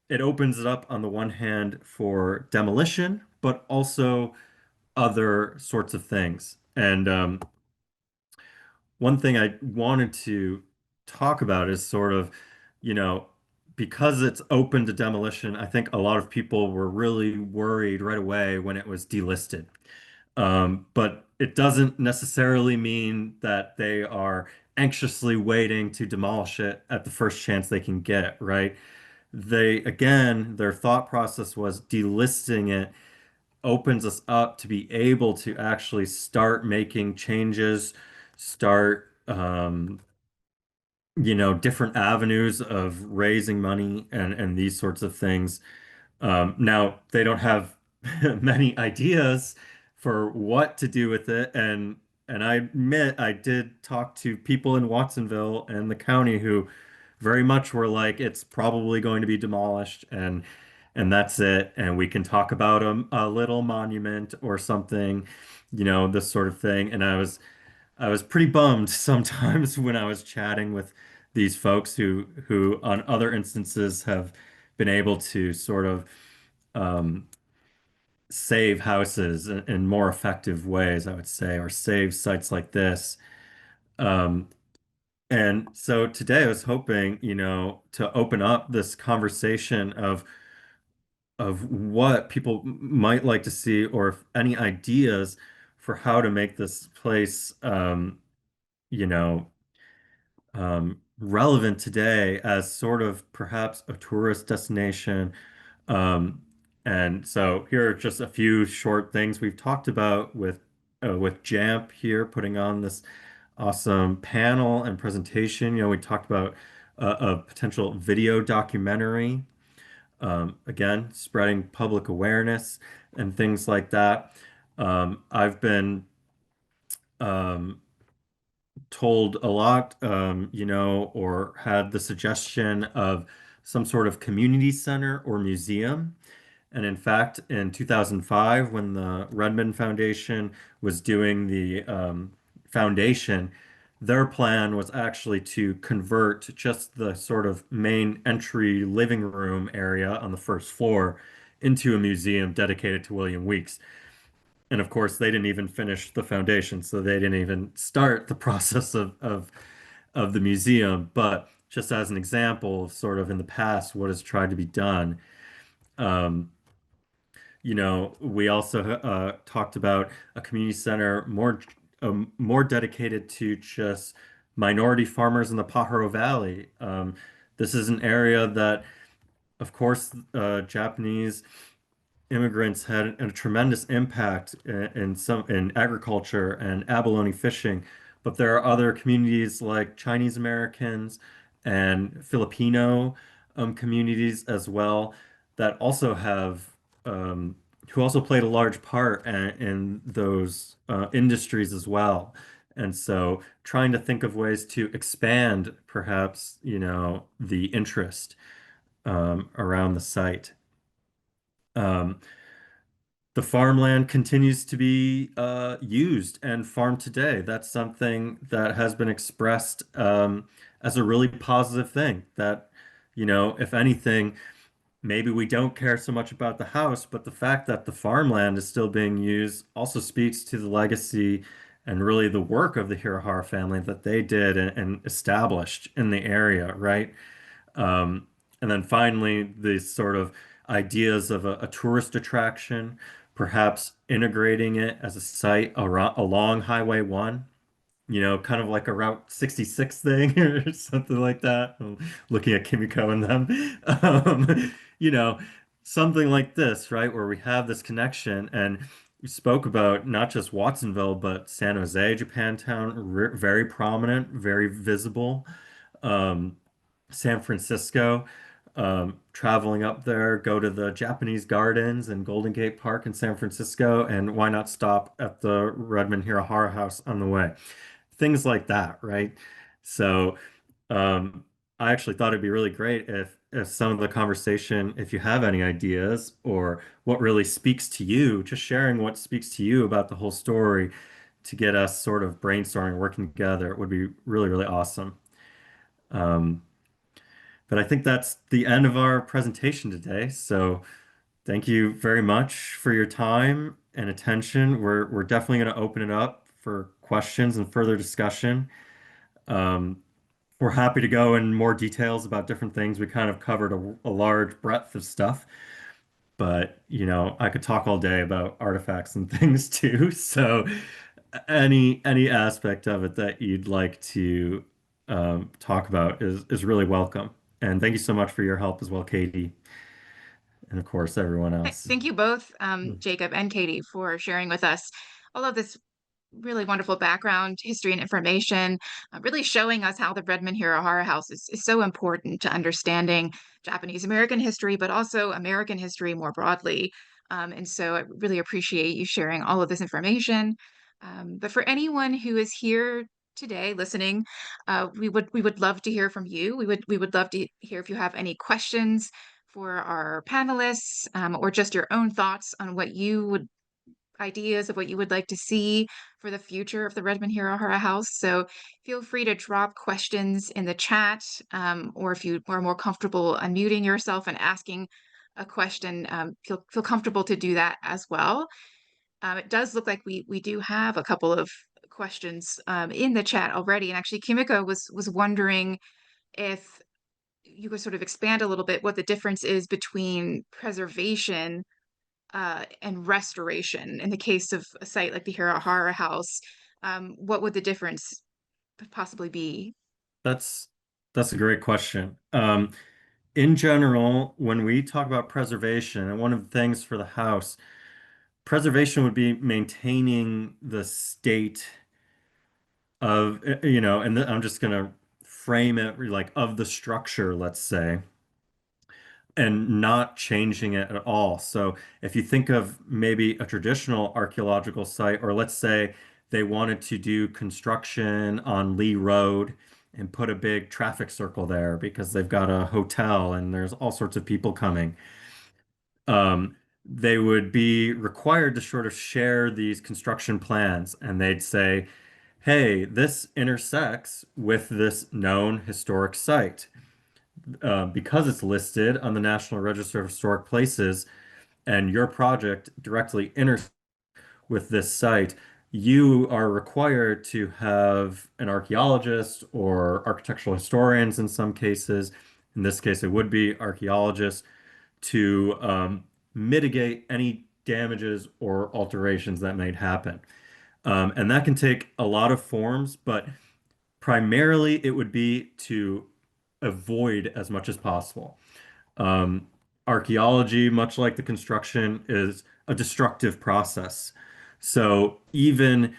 it opens it up on the one hand for demolition, but also other sorts of things. And one thing I wanted to talk about is sort of, you know, because it's open to demolition, I think a lot of people were really worried right away when it was delisted. But it doesn't necessarily mean that they are anxiously waiting to demolish it at the first chance they can get, right? Again, their thought process was delisting it opens us up to be able to actually start making changes, start, different avenues of raising money and these sorts of things. Now, they don't have many ideas for what to do with it, and I admit I did talk to people in Watsonville and the county who very much were like, it's probably going to be demolished, and and that's it. And we can talk about a little monument or something, this sort of thing. And I was pretty bummed sometimes when I was chatting with these folks who on other instances have been able to sort of um, save houses in more effective ways, I would say, or save sites like this. Um, and so today I was hoping, to open up this conversation of what people might like to see, or if any ideas for how to make this place, you know, relevant today as sort of perhaps a tourist destination. Um, and so here are just a few short things we've talked about with JAMP here, putting on this awesome panel and presentation. We talked about a potential video documentary. Again, spreading public awareness and things like that. I've been um, told a lot, or had the suggestion of some sort of community center or museum. And in fact, in 2005, when the Redmond Foundation was doing the foundation, their plan was actually to convert just the sort of main entry living room area on the first floor into a museum dedicated to William Weeks. And of course, they didn't even finish the foundation, so they didn't even start the process of the museum. But just as an example of sort of in the past, what has tried to be done. Um, we also talked about a community center more dedicated to just minority farmers in the Pajaro Valley. This is an area that, of course, Japanese immigrants had a tremendous impact in agriculture and abalone fishing, but there are other communities like Chinese Americans and Filipino communities as well that also have who also played a large part in those industries as well. And so trying to think of ways to expand perhaps, the interest around the site. Um, the farmland continues to be used and farmed today. That's something that has been expressed as a really positive thing. That, if anything, maybe we don't care so much about the house, but the fact that the farmland is still being used also speaks to the legacy and really the work of the Hirahara family that they did and established in the area, right? Um, and then finally, the sort of ideas of a tourist attraction, perhaps integrating it as a site along Highway 1, kind of like a Route 66 thing or something like that. I'm looking at Kimiko and them. You know, something like this, right? Where we have this connection. And we spoke about not just Watsonville, but San Jose, Japantown, very prominent, very visible. Um, San Francisco, traveling up there, go to the Japanese Gardens and Golden Gate Park in San Francisco, and why not stop at the Redman-Hirahara House on the way? Things like that, right? So, I actually thought it'd be really great if some of the conversation, if you have any ideas or what really speaks to you, just sharing what speaks to you about the whole story to get us sort of brainstorming, working together, would be really, really awesome. Um, but I think that's the end of our presentation today. So thank you very much for your time and attention. We're definitely going to open it up for questions and further discussion. Um, we're happy to go in more details about different things. We kind of covered a large breadth of stuff, but I could talk all day about artifacts and things too. So any aspect of it that you'd like to talk about is really welcome. And thank you so much for your help as well, Katie, and of course everyone else. Thank you both, Jacob and Katie, for sharing with us all of this really wonderful background, history, and information, really showing us how the Redman-Hirahara House is so important to understanding Japanese American history, but also American history more broadly. And so I really appreciate you sharing all of this information. But for anyone who is here today listening, we would love to hear from you. We would love to hear if you have any questions for our panelists, or just your own thoughts on ideas of what you would like to see for the future of the Redman-Hirahara House. So feel free to drop questions in the chat, or if you are more comfortable unmuting yourself and asking a question, feel comfortable to do that as well. It does look like we do have a couple of questions in the chat already, and actually Kimiko was wondering if you could sort of expand a little bit what the difference is between preservation and restoration. In the case of a site like the Hirahara House, what would the difference possibly be? That's a great question. In general, when we talk about preservation, and one of the things for the house, preservation would be maintaining the state of, and I'm just gonna frame it like of the structure, let's say, and not changing it at all. So if you think of maybe a traditional archaeological site, or let's say they wanted to do construction on Lee Road and put a big traffic circle there because they've got a hotel and there's all sorts of people coming. They would be required to sort of share these construction plans, and they'd say, hey, this intersects with this known historic site. Because it's listed on the National Register of Historic Places and your project directly intersects with this site, you are required to have an archaeologist or architectural historians in some cases. In this case, it would be archaeologists to mitigate any damages or alterations that might happen. And that can take a lot of forms, but primarily it would be to avoid as much as possible. Um, Archaeology, much like the construction, is a destructive process. So even,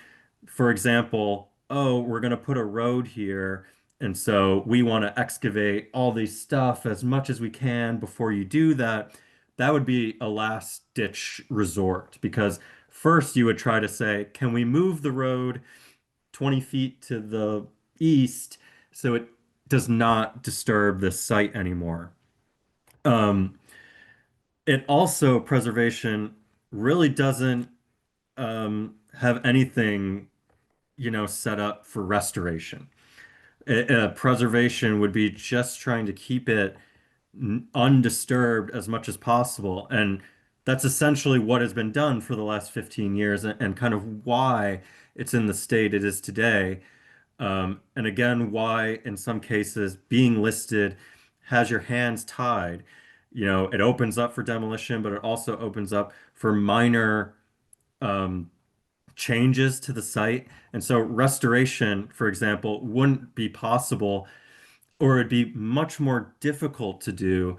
for example, oh, we're going to put a road here, and so we want to excavate all these stuff as much as we can before you do that. That would be a last ditch resort because first you would try to say, can we move the road 20 feet to the east so it does not disturb this site anymore? Um, it also, preservation really doesn't have anything, set up for restoration. Preservation would be just trying to keep it undisturbed as much as possible. And that's essentially what has been done for the last 15 years and kind of why it's in the state it is today. And again, why in some cases being listed has your hands tied. It opens up for demolition, but it also opens up for minor um, changes to the site. And so restoration, for example, wouldn't be possible, or it'd be much more difficult to do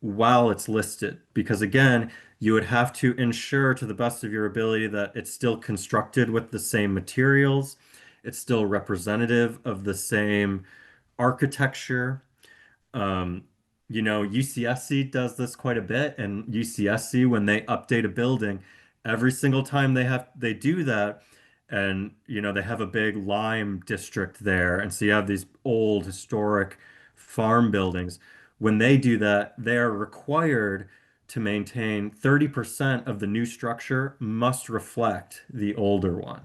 while it's listed. Because again, you would have to ensure to the best of your ability that it's still constructed with the same materials, it's still representative of the same architecture. Um, UCSC does this quite a bit, and UCSC, when they update a building, every single time they do that, and they have a big lime district there, and so you have these old historic farm buildings. When they do that, they are required to maintain 30% of the new structure must reflect the older one.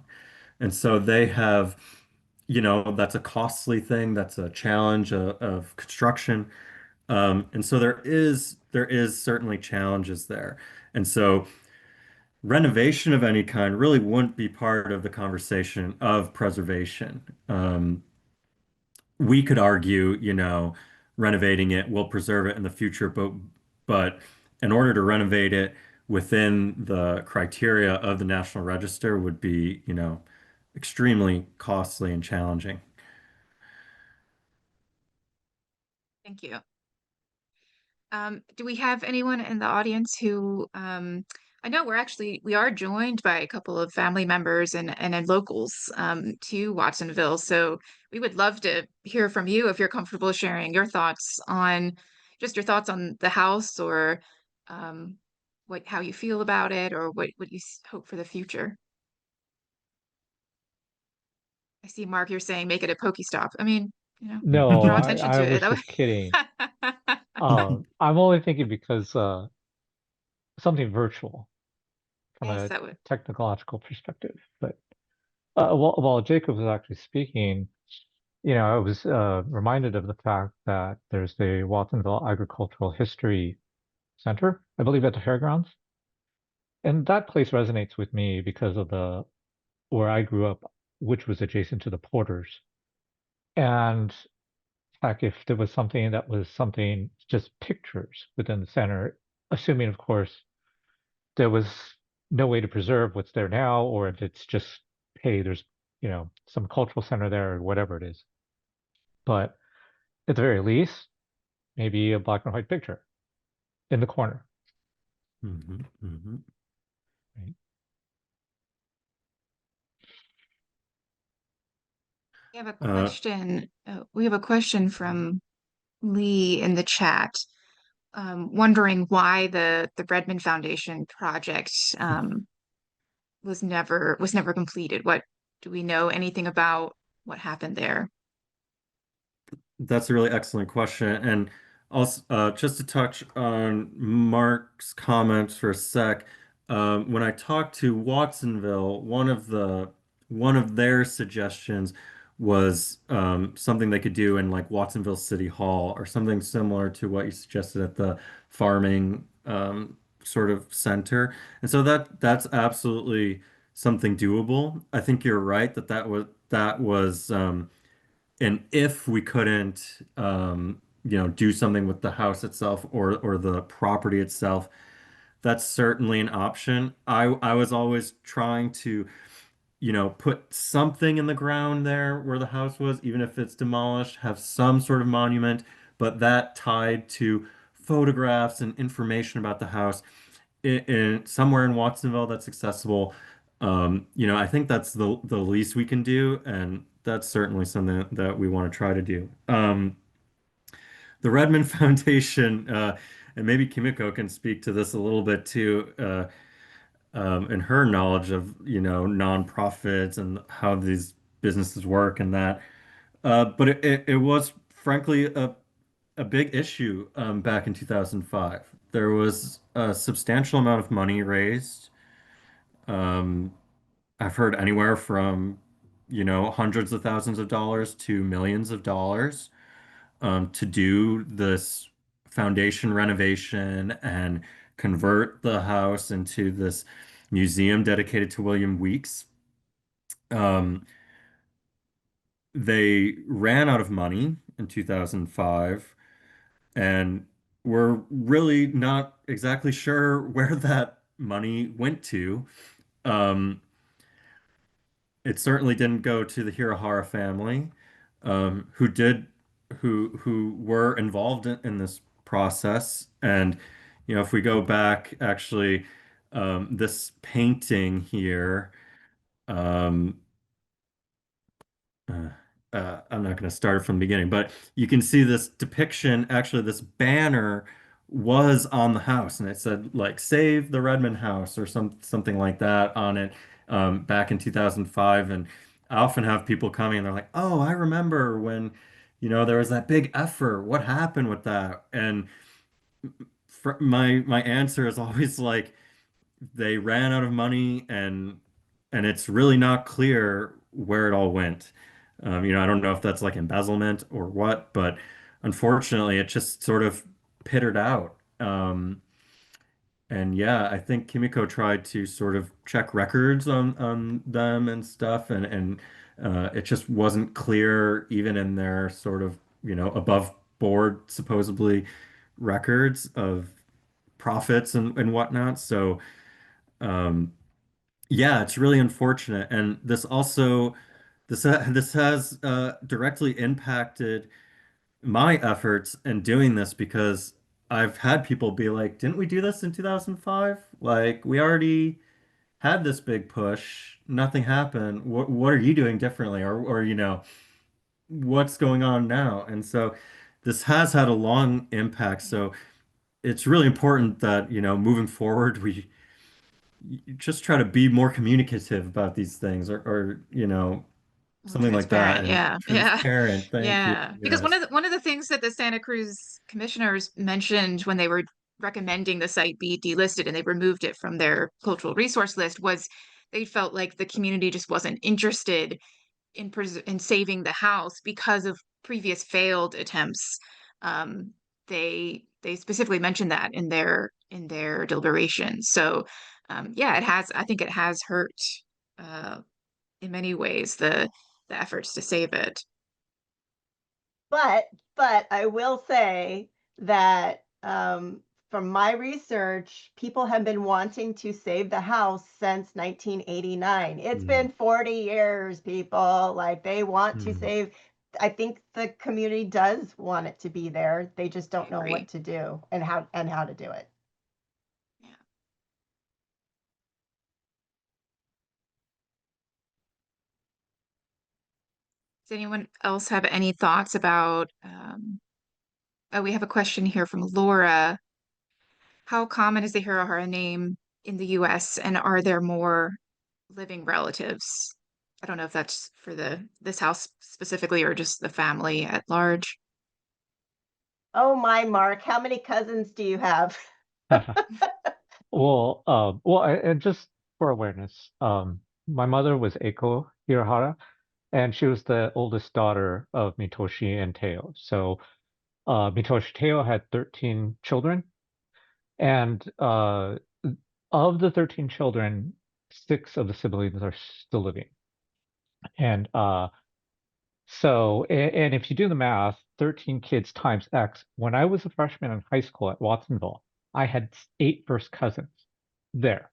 And so they have, that's a costly thing, that's a challenge of construction. And so there is certainly challenges there. And so renovation of any kind really wouldn't be part of the conversation of preservation. We could argue, renovating it will preserve it in the future, but in order to renovate it within the criteria of the National Register would be, extremely costly and challenging. Thank you. Do we have anyone in the audience who, I know we are joined by a couple of family members and locals to Watsonville. So we would love to hear from you if you're comfortable sharing your thoughts on the house, or how you feel about it, or what you hope for the future. I see Mark, you're saying make it a Pokestop. I mean, No, draw attention I to was it. just kidding. I'm only thinking because something virtual from Yes, a that would. technological perspective. But while Jacob was actually speaking, I was reminded of the fact that there's the Watsonville Agricultural History Center, I believe, at the fairgrounds. And that place resonates with me because of the where I grew up, which was adjacent to the Porters. And heck, if there was something that was something just pictures within the center, assuming, of course, there was no way to preserve what's there now, or if it's just, hey, there's, some cultural center there or whatever it is. But at the very least, maybe a black and white picture in the corner. Hmm. Hmm. Right? We have a Uh, question. We have a question from Lee in the chat, wondering why the Redmond Foundation project was never completed. What do we know anything about what happened there? That's a really excellent question. And also, just to touch on Mark's comments for a sec, when I talked to Watsonville, one of their suggestions was something they could do in like Watsonville City Hall or something similar to what you suggested at the farming sort of center. And so that's absolutely something doable. I think you're right that that was. And if we couldn't, do something with the house itself or the property itself, that's certainly an option. I was always trying to, put something in the ground there where the house was, even if it's demolished, have some sort of monument, but that tied to photographs and information about the house in somewhere in Watsonville that's accessible. I think that's the least we can do, and that's certainly something that we want to try to do. The Redmond Foundation, and maybe Kimiko can speak to this a little bit too, in her knowledge of, nonprofits and how these businesses work and that. But it was frankly a big issue back in 2005. There was a substantial amount of money raised. Um, I've heard anywhere from, hundreds of thousands of dollars to millions of dollars to do this foundation renovation and convert the house into this museum dedicated to William Weeks. Um, they ran out of money in 2005 and we're really not exactly sure where that money went to. Um, it certainly didn't go to the Hirahara family, who did, who were involved in this process. And if we go back, actually, this painting here. Um, uh, I'm not going to start from the beginning, but you can see this depiction. Actually, this banner was on the house, and it said like "Save the Redmond House" or something like that on it back in 2005. And I often have people coming, and they're like, "Oh, I remember when, there was that big effort. What happened with that?" And my answer is always like they ran out of money and it's really not clear where it all went. I don't know if that's like embezzlement or what, but unfortunately it just sort of pittered out. And yeah, I think Kimiko tried to sort of check records on them and stuff, and it just wasn't clear even in their sort of, above board supposedly records of profits and whatnot. So um, yeah, it's really unfortunate, and this has directly impacted my efforts in doing this because I've had people be like, "Didn't we do this in 2005? Like we already had this big push, nothing happened. What are you doing differently, or what's going on now?" And so this has had a long impact. So it's really important that moving forward we just try to be more communicative about these things or More something like that. transparent. And Yeah. Yeah. transparent, thank you. Yeah. Because Yes. one of the things that the Santa Cruz commissioners mentioned when they were recommending the site be delisted and they removed it from their cultural resource list was they felt like the community just wasn't interested in saving the house because of previous failed attempts. Um, they specifically mentioned that in their deliberations. So yeah, it has. I think it has hurt uh, in many ways the efforts to save it. But I will say that from my research, people have been wanting to save the house since 1989. It's Mm, been 40 years, people. Like they want to mm. save. I think the community does want it to be there. They just I don't know what agree. to do and how to do it. Yeah. Does anyone else have any thoughts about? Oh, we have a question here from Laura. How common is the Hirahara name in the US, and are there more living relatives? I don't know if that's for this house specifically or just the family at large. Oh my, Mark, how many cousins do you have? And just for awareness, my mother was Eiko Hirahara, and she was the oldest daughter of Mitoshi and Teo. So, Mitoshi Teo had 13 children, and of the 13 children, 6 of the siblings are still living. And and if you do the math, 13 kids times X, when I was a freshman in high school at Watsonville, I had 8 first cousins there,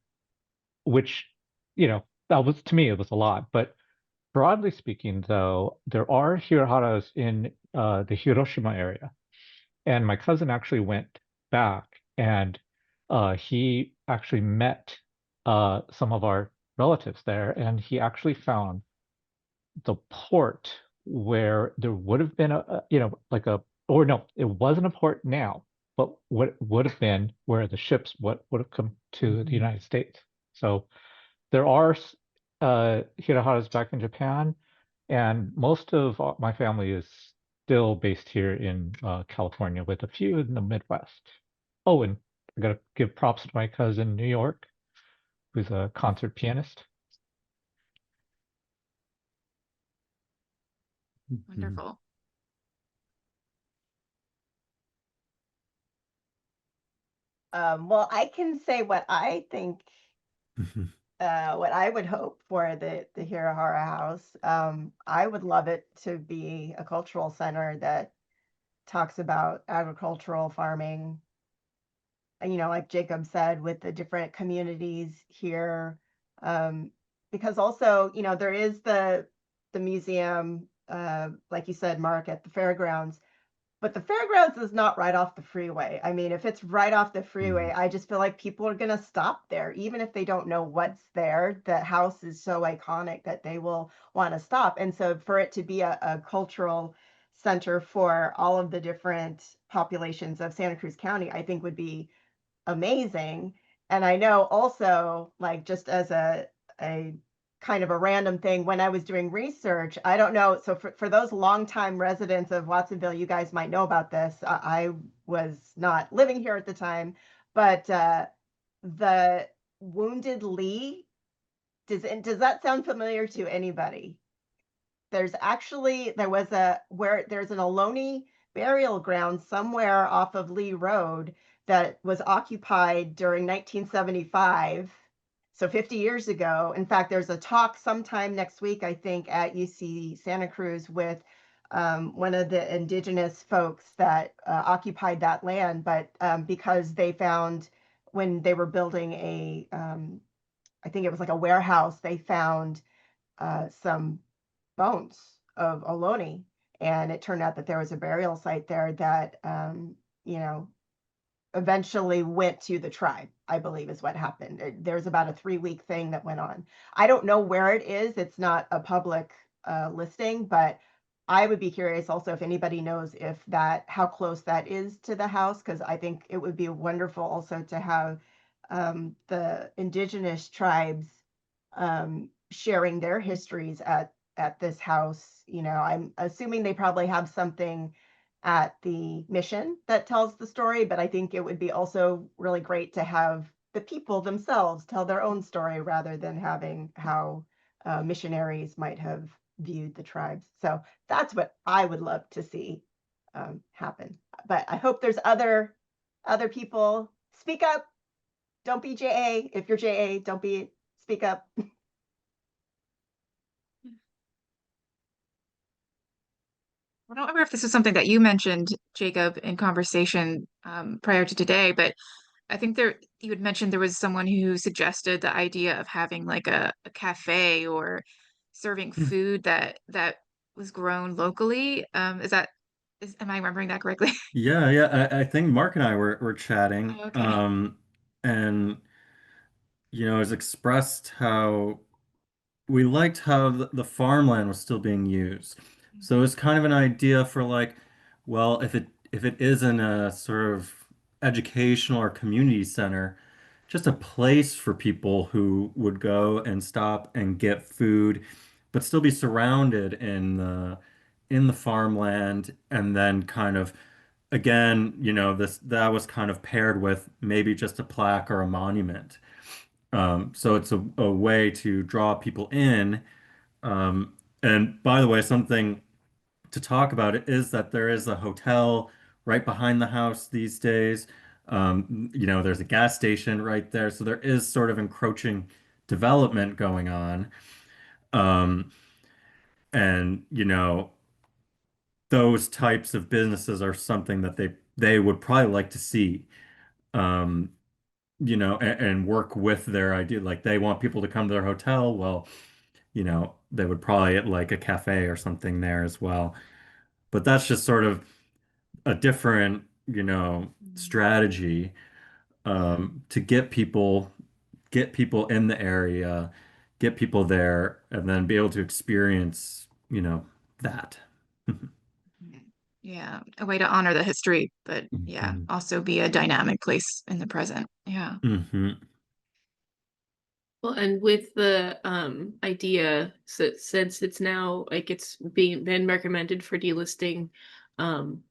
which, that was, to me, it was a lot. But broadly speaking, though, there are Hiraharas in the Hiroshima area. And my cousin actually went back and he actually met some of our relatives there, and he actually found the port where there would have been like a, or no, it wasn't a port now, but what would have been where the ships would have come to the United States. So there are Hiraharas back in Japan, and most of my family is still based here in California, with a few in the Midwest. Oh, and I gotta give props to my cousin in New York, who's a concert pianist. Mhm. Wonderful. Well, I can say what I think, what I would hope for the Hirahara House. I would love it to be a cultural center that talks about agricultural farming, and, like Jacob said, with the different communities here. Um, because also, there is the museum, like you said, Mark, at the fairgrounds. But the fairgrounds is not right off the freeway. I mean, if it's right off the freeway, Mm, I just feel like people are gonna stop there, even if they don't know what's there. The house is so iconic that they will want to stop. And so for it to be a cultural center for all of the different populations of Santa Cruz County, I think would be amazing. And I know also, like, just as a kind of a random thing, when I was doing research, I don't know. So for those longtime residents of Watsonville, you guys might know about this. I was not living here at the time, but the Wounded Lee, does that sound familiar to anybody? There was where there's an Ohlone burial ground somewhere off of Lee Road that was occupied during 1975. So 50 years ago. In fact, there's a talk sometime next week, I think, at UC Santa Cruz with one of the indigenous folks that occupied that land, but because they found when they were building I think it was like a warehouse, they found some bones of Ohlone. And it turned out that there was a burial site there that, you know, eventually went to the tribe, I believe is what happened. There's about a 3-week thing that went on. I don't know where it is. It's not a public listing, but I would be curious also if anybody knows if how close that is to the house, because I think it would be wonderful also to have the indigenous tribes sharing their histories at at this house. You know, I'm assuming they probably have something at the mission that tells the story, but I think it would be also really great to have the people themselves tell their own story rather than having how missionaries might have viewed the tribes. So that's what I would love to see happen. But I hope there's other people. Speak up. Don't be JA. If you're JA, don't be. Speak up. I don't remember if this is something that you mentioned, Jacob, in conversation prior to today, but I think you had mentioned there was someone who suggested the idea of having like a cafe or serving food that was grown locally. Am I remembering that correctly? Yeah. I think Mark and I were chatting, Oh, okay. and it's expressed how we liked how the farmland was still being used. So it's kind of an idea for like, well, if it isn't a sort of educational or community center, just a place for people who would go and stop and get food, but still be surrounded in the farmland, and then kind of again, this that was kind of paired with maybe just a plaque or a monument. So it's a way to draw people in. And by the way, something to talk about is that there is a hotel right behind the house these days. There's a gas station right there. So there is sort of encroaching development going on. Um, and, those types of businesses are something that they would probably like to see. Um, and work with their idea. Like they want people to come to their hotel. Well, they would probably like a cafe or something there as well. But that's just sort of a different, strategy to get people in the area, get people there, and then be able to experience, that. Yeah, a way to honor the history, but yeah, Mhm. also be a dynamic place in the present. Yeah. Mhm. Well, and with the idea, so since it's now like it's been recommended for delisting, um,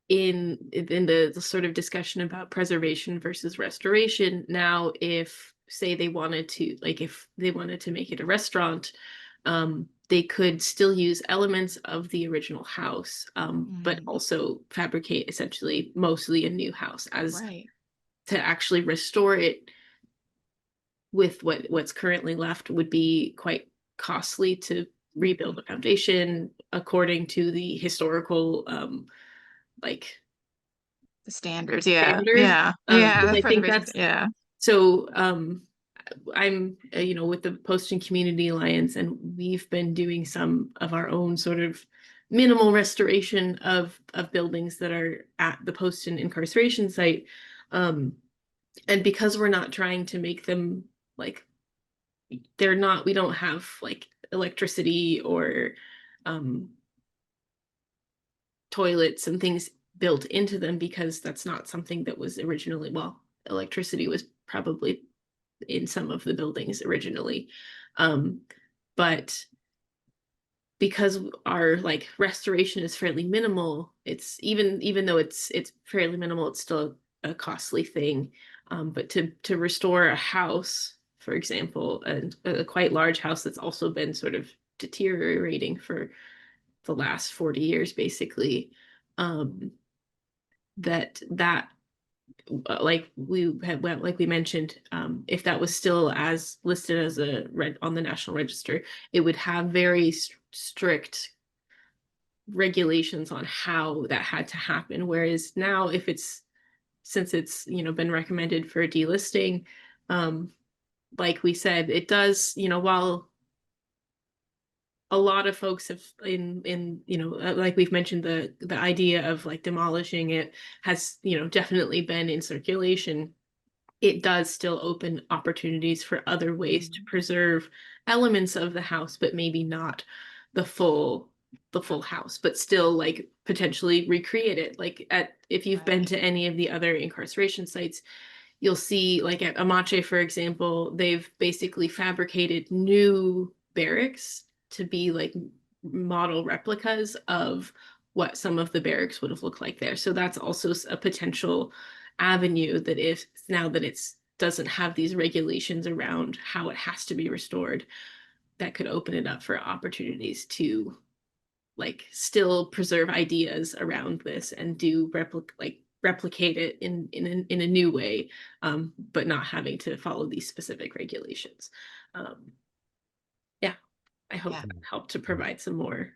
in the sort of discussion about preservation versus restoration, now if say they wanted to like if they wanted to make it a restaurant, they could still use elements of the original house, but Mm, also fabricate essentially mostly a new house as right. to actually restore it with what's currently left would be quite costly to rebuild Mhm. the foundation according to the historical like The standards. Yeah. standards. Yeah. Yeah. Because The I think preservation. that's Yeah. so I'm with the Post and Community Alliance, and we've been doing some of our own sort of minimal restoration of buildings that are at the post and incarceration site. And because we're not trying to make them like we don't have like electricity or um toilets and things built into them, because that's not something that was originally, well, electricity was probably in some of the buildings originally. um but because our like restoration is fairly minimal, it's even though it's fairly minimal, it's still a costly thing. But to restore a house, for example, and a quite large house that's also been sort of deteriorating for the last 40 years basically, um that like we mentioned, if that was still as listed as a red on the National Register, it would have very strict regulations on how that had to happen. Whereas now, if it's since it's been recommended for delisting, um, like we said, it does, while a lot of folks have in like we've mentioned, the idea of like demolishing it has definitely been in circulation. It does still open opportunities for other ways to preserve elements of the house, but maybe not the full house, but still like potentially recreate it. Like if you've been Right. to any of the other incarceration sites, you'll see like at Amache, for example, they've basically fabricated new barracks to be like model replicas of what some of the barracks would have looked like there. So that's also a potential avenue that if now that it's doesn't have these regulations around how it has to be restored, that could open it up for opportunities to like still preserve ideas around this and do replicate it in a new way, but not having to follow these specific regulations. Yeah, I hope Yeah. that helped to provide some more.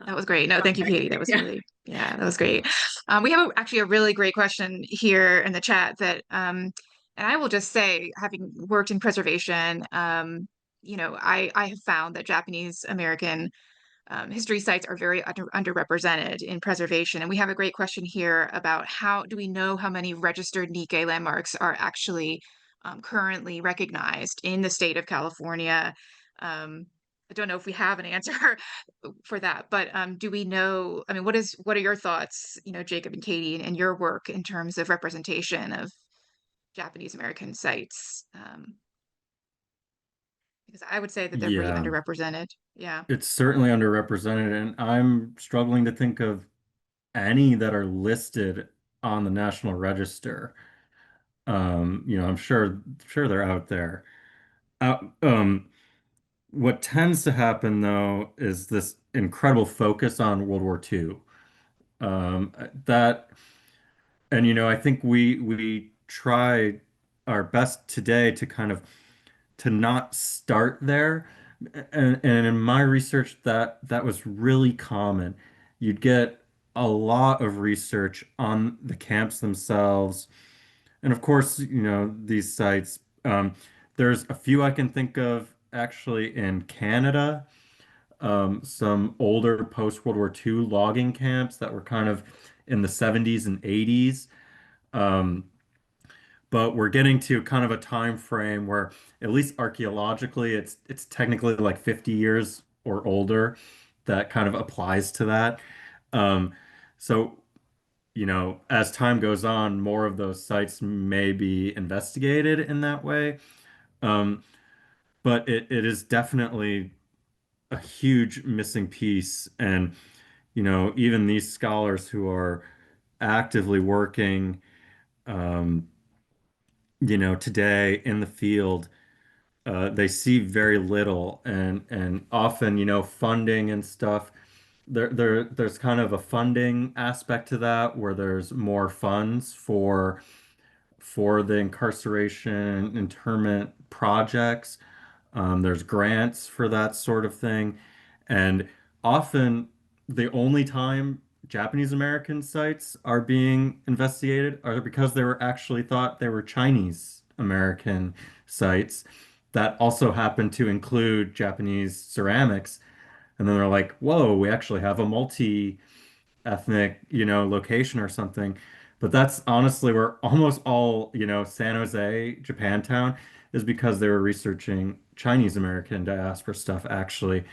That was great. No, thank you, Katie. That was Yeah. really, yeah, that was great. We have actually a really great question here in the chat that, and I will just say, having worked in preservation, I have found that Japanese American history sites are very underrepresented in preservation. And we have a great question here about how do we know how many registered Nikkei landmarks are actually currently recognized in the state of California? I don't know if we have an answer for that, but do we know, I mean, what are your thoughts, Jacob and Katie, and your work in terms of representation of Japanese American sites? Because I would say that they're pretty Yeah, underrepresented. Yeah. it's certainly underrepresented, and I'm struggling to think of any that are listed on the National Register. I'm sure they're out there. Out, what tends to happen though is this incredible focus on World War II. That, and I think we try our best today to kind of to not start there. And in my research, that was really common. You'd get a lot of research on the camps themselves. And of course, these sites, there's a few I can think of actually in Canada, some older post-World War II logging camps that were kind of in the 70s and 80s. Um, but we're getting to kind of a time frame where, at least archaeologically, it's technically like 50 years or older that kind of applies to that. Um, so, as time goes on, more of those sites may be investigated in that way. Um, but it is definitely a huge missing piece. And, even these scholars who are actively working, um, today in the field, they see very little, and often, funding and stuff. There's kind of a funding aspect to that where there's more funds for the incarceration internment projects. There's grants for that sort of thing. And often the only time Japanese American sites are being investigated are because they were actually thought they were Chinese American sites that also happen to include Japanese ceramics. And then they're like, whoa, we actually have a multi-ethnic, location or something. But that's honestly where almost all, San Jose, Japantown, is because they were researching Chinese American diaspora stuff actually,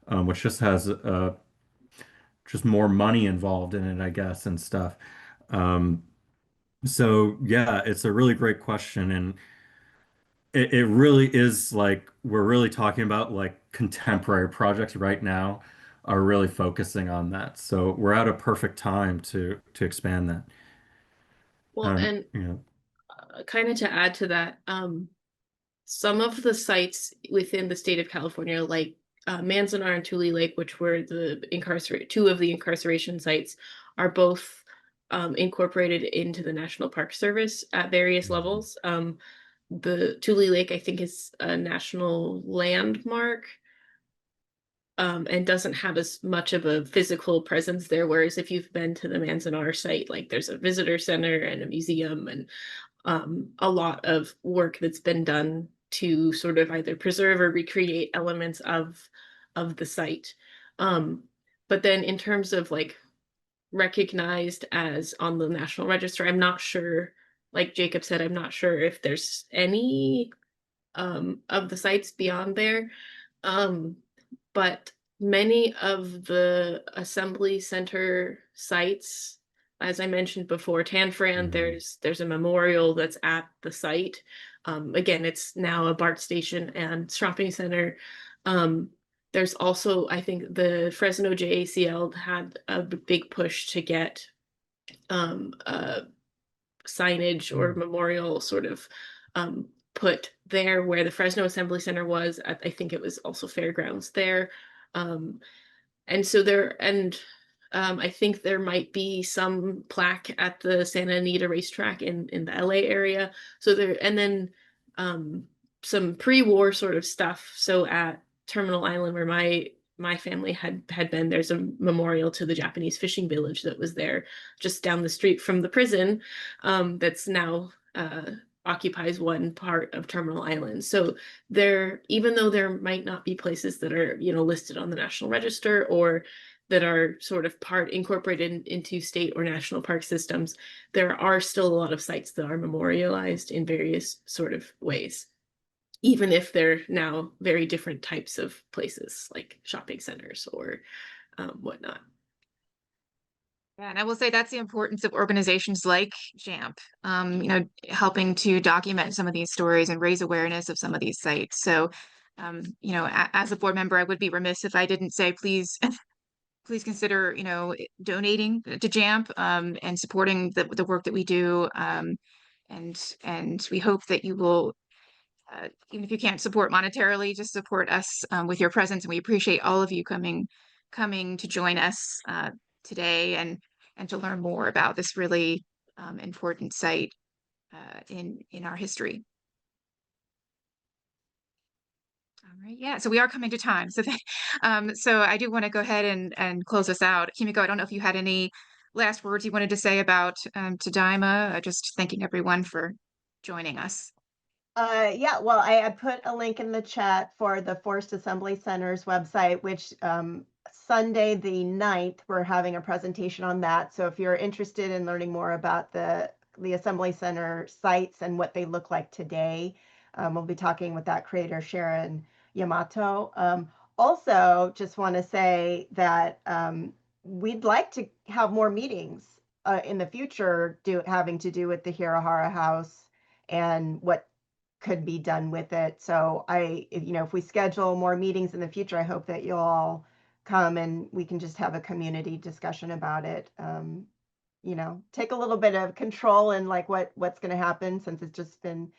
which just has just more money involved in it, I guess, and stuff. Um, so yeah, it's a really great question, and it really is like we're really talking about like contemporary projects right now are really focusing on that. So we're at a perfect time to expand that. Well, and kind of to add to that, some of the sites within the state of California, like Manzanar and Tule Lake, which were two of the incarceration sites, are both incorporated into the National Park Service at various levels. The Tule Lake, I think, is a national landmark, and doesn't have as much of a physical presence there. Whereas if you've been to the Manzanar site, like there's a visitor center and a museum and a lot of work that's been done to sort of either preserve or recreate elements of the site. But then in terms of like recognized as on the National Register, I'm not sure, like Jacob said, I'm not sure if there's any of the sites beyond there. But many of the assembly center sites, as I mentioned before, Tanfran, there's a memorial that's at the site. Again, it's now a BART station and shopping center. There's also, I think the Fresno JACL had a big push to get signage or memorial sort of put there where the Fresno Assembly Center was. I think it was also fairgrounds there. And so I think there might be some plaque at the Santa Anita racetrack in the LA area. So there, and then some pre-war sort of stuff. So at Terminal Island, where my family had been, there's a memorial to the Japanese fishing village that was there just down the street from the prison, that's now occupies one part of Terminal Island. So there, even though there might not be places that are, you know, listed on the National Register or that are sort of part incorporated into state or national park systems, there are still a lot of sites that are memorialized in various sort of ways, even if they're now very different types of places like shopping centers or whatnot. Yeah, and I will say that's the importance of organizations like JAMP, you know, helping to document some of these stories and raise awareness of some of these sites. So, you know, as a board member, I would be remiss if I didn't say, please, please consider, you know, donating to JAMP, and supporting the work that we do. And we hope that you will, even if you can't support monetarily, just support us with your presence. And we appreciate all of you coming to join us today and to learn more about this really important site in our history. All right, yeah. So we are coming to time. So so I do want to go ahead and close us out. Kimiko, I don't know if you had any last words you wanted to say about Tadaima. Just thanking everyone for joining us. Yeah, well, I put a link in the chat for the Forest Assembly Center's website, which Sunday the 9th, we're having a presentation on that. So if you're interested in learning more about the Assembly Center sites and what they look like today, we'll be talking with that creator, Sharon Yamato. Also, just want to say that we'd like to have more meetings in the future having to do with the Hirahara House and what could be done with it. So if we schedule more meetings in the future, I hope that you'll all come and we can just have a community discussion about it. Take a little bit of control in like what's going to happen, since it's just been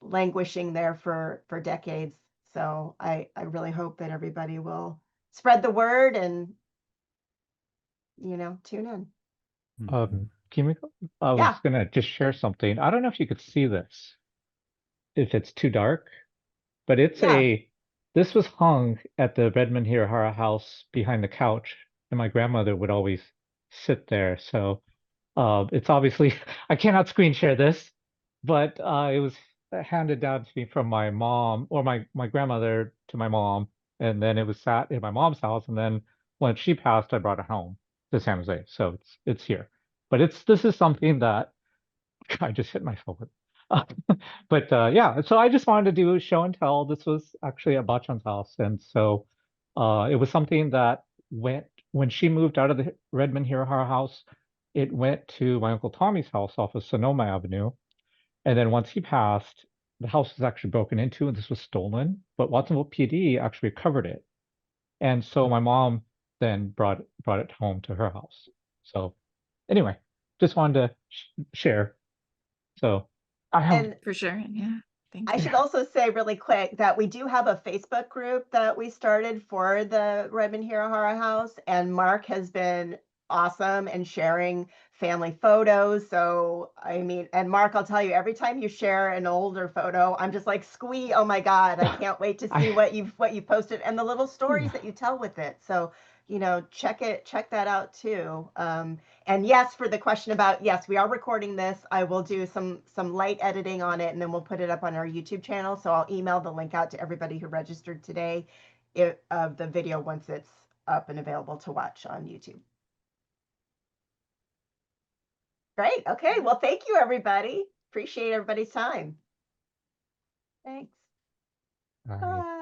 languishing there for decades. So I really hope that everybody will spread the word and tune in. Kimiko, I was gonna just share something. I don't know if you could see this, if it's too dark, but this was hung at the Redman-Hirahara House behind the couch, and my grandmother would always sit there. So it's obviously, I cannot screen share this, but it was handed down to me from my mom, or my grandmother to my mom, and then it was sat in my mom's house, and then when she passed, I brought it home to San Jose. So it's here. But this is something that I just hit myself with. But yeah, so I just wanted to do a show and tell. This was actually at Bachan's house, and so it was something that when she moved out of the Redman-Hirahara house, it went to my Uncle Tommy's house off of Sonoma Avenue, and then once he passed, the house was actually broken into and this was stolen, but Watsonville PD actually recovered it, and so my mom then brought it home to her house. So anyway, just wanted to share. So For sure, yeah. Thank you. I should also say really quick that we do have a Facebook group that we started for the Redman-Hirahara House, and Mark has been awesome and sharing family photos. So, I mean, and Mark, I'll tell you, every time you share an older photo, I'm just like, squee, oh my God, I can't wait to see what you've posted and the little stories that you tell with it. So, check that out too. And yes, for the question about, yes, we are recording this. I will do some light editing on it, and then we'll put it up on our YouTube channel. So I'll email the link out to everybody who registered today of the video once it's up and available to watch on YouTube. Great. Okay. Well, thank you, everybody. Appreciate everybody's time. Thanks. Bye. Bye.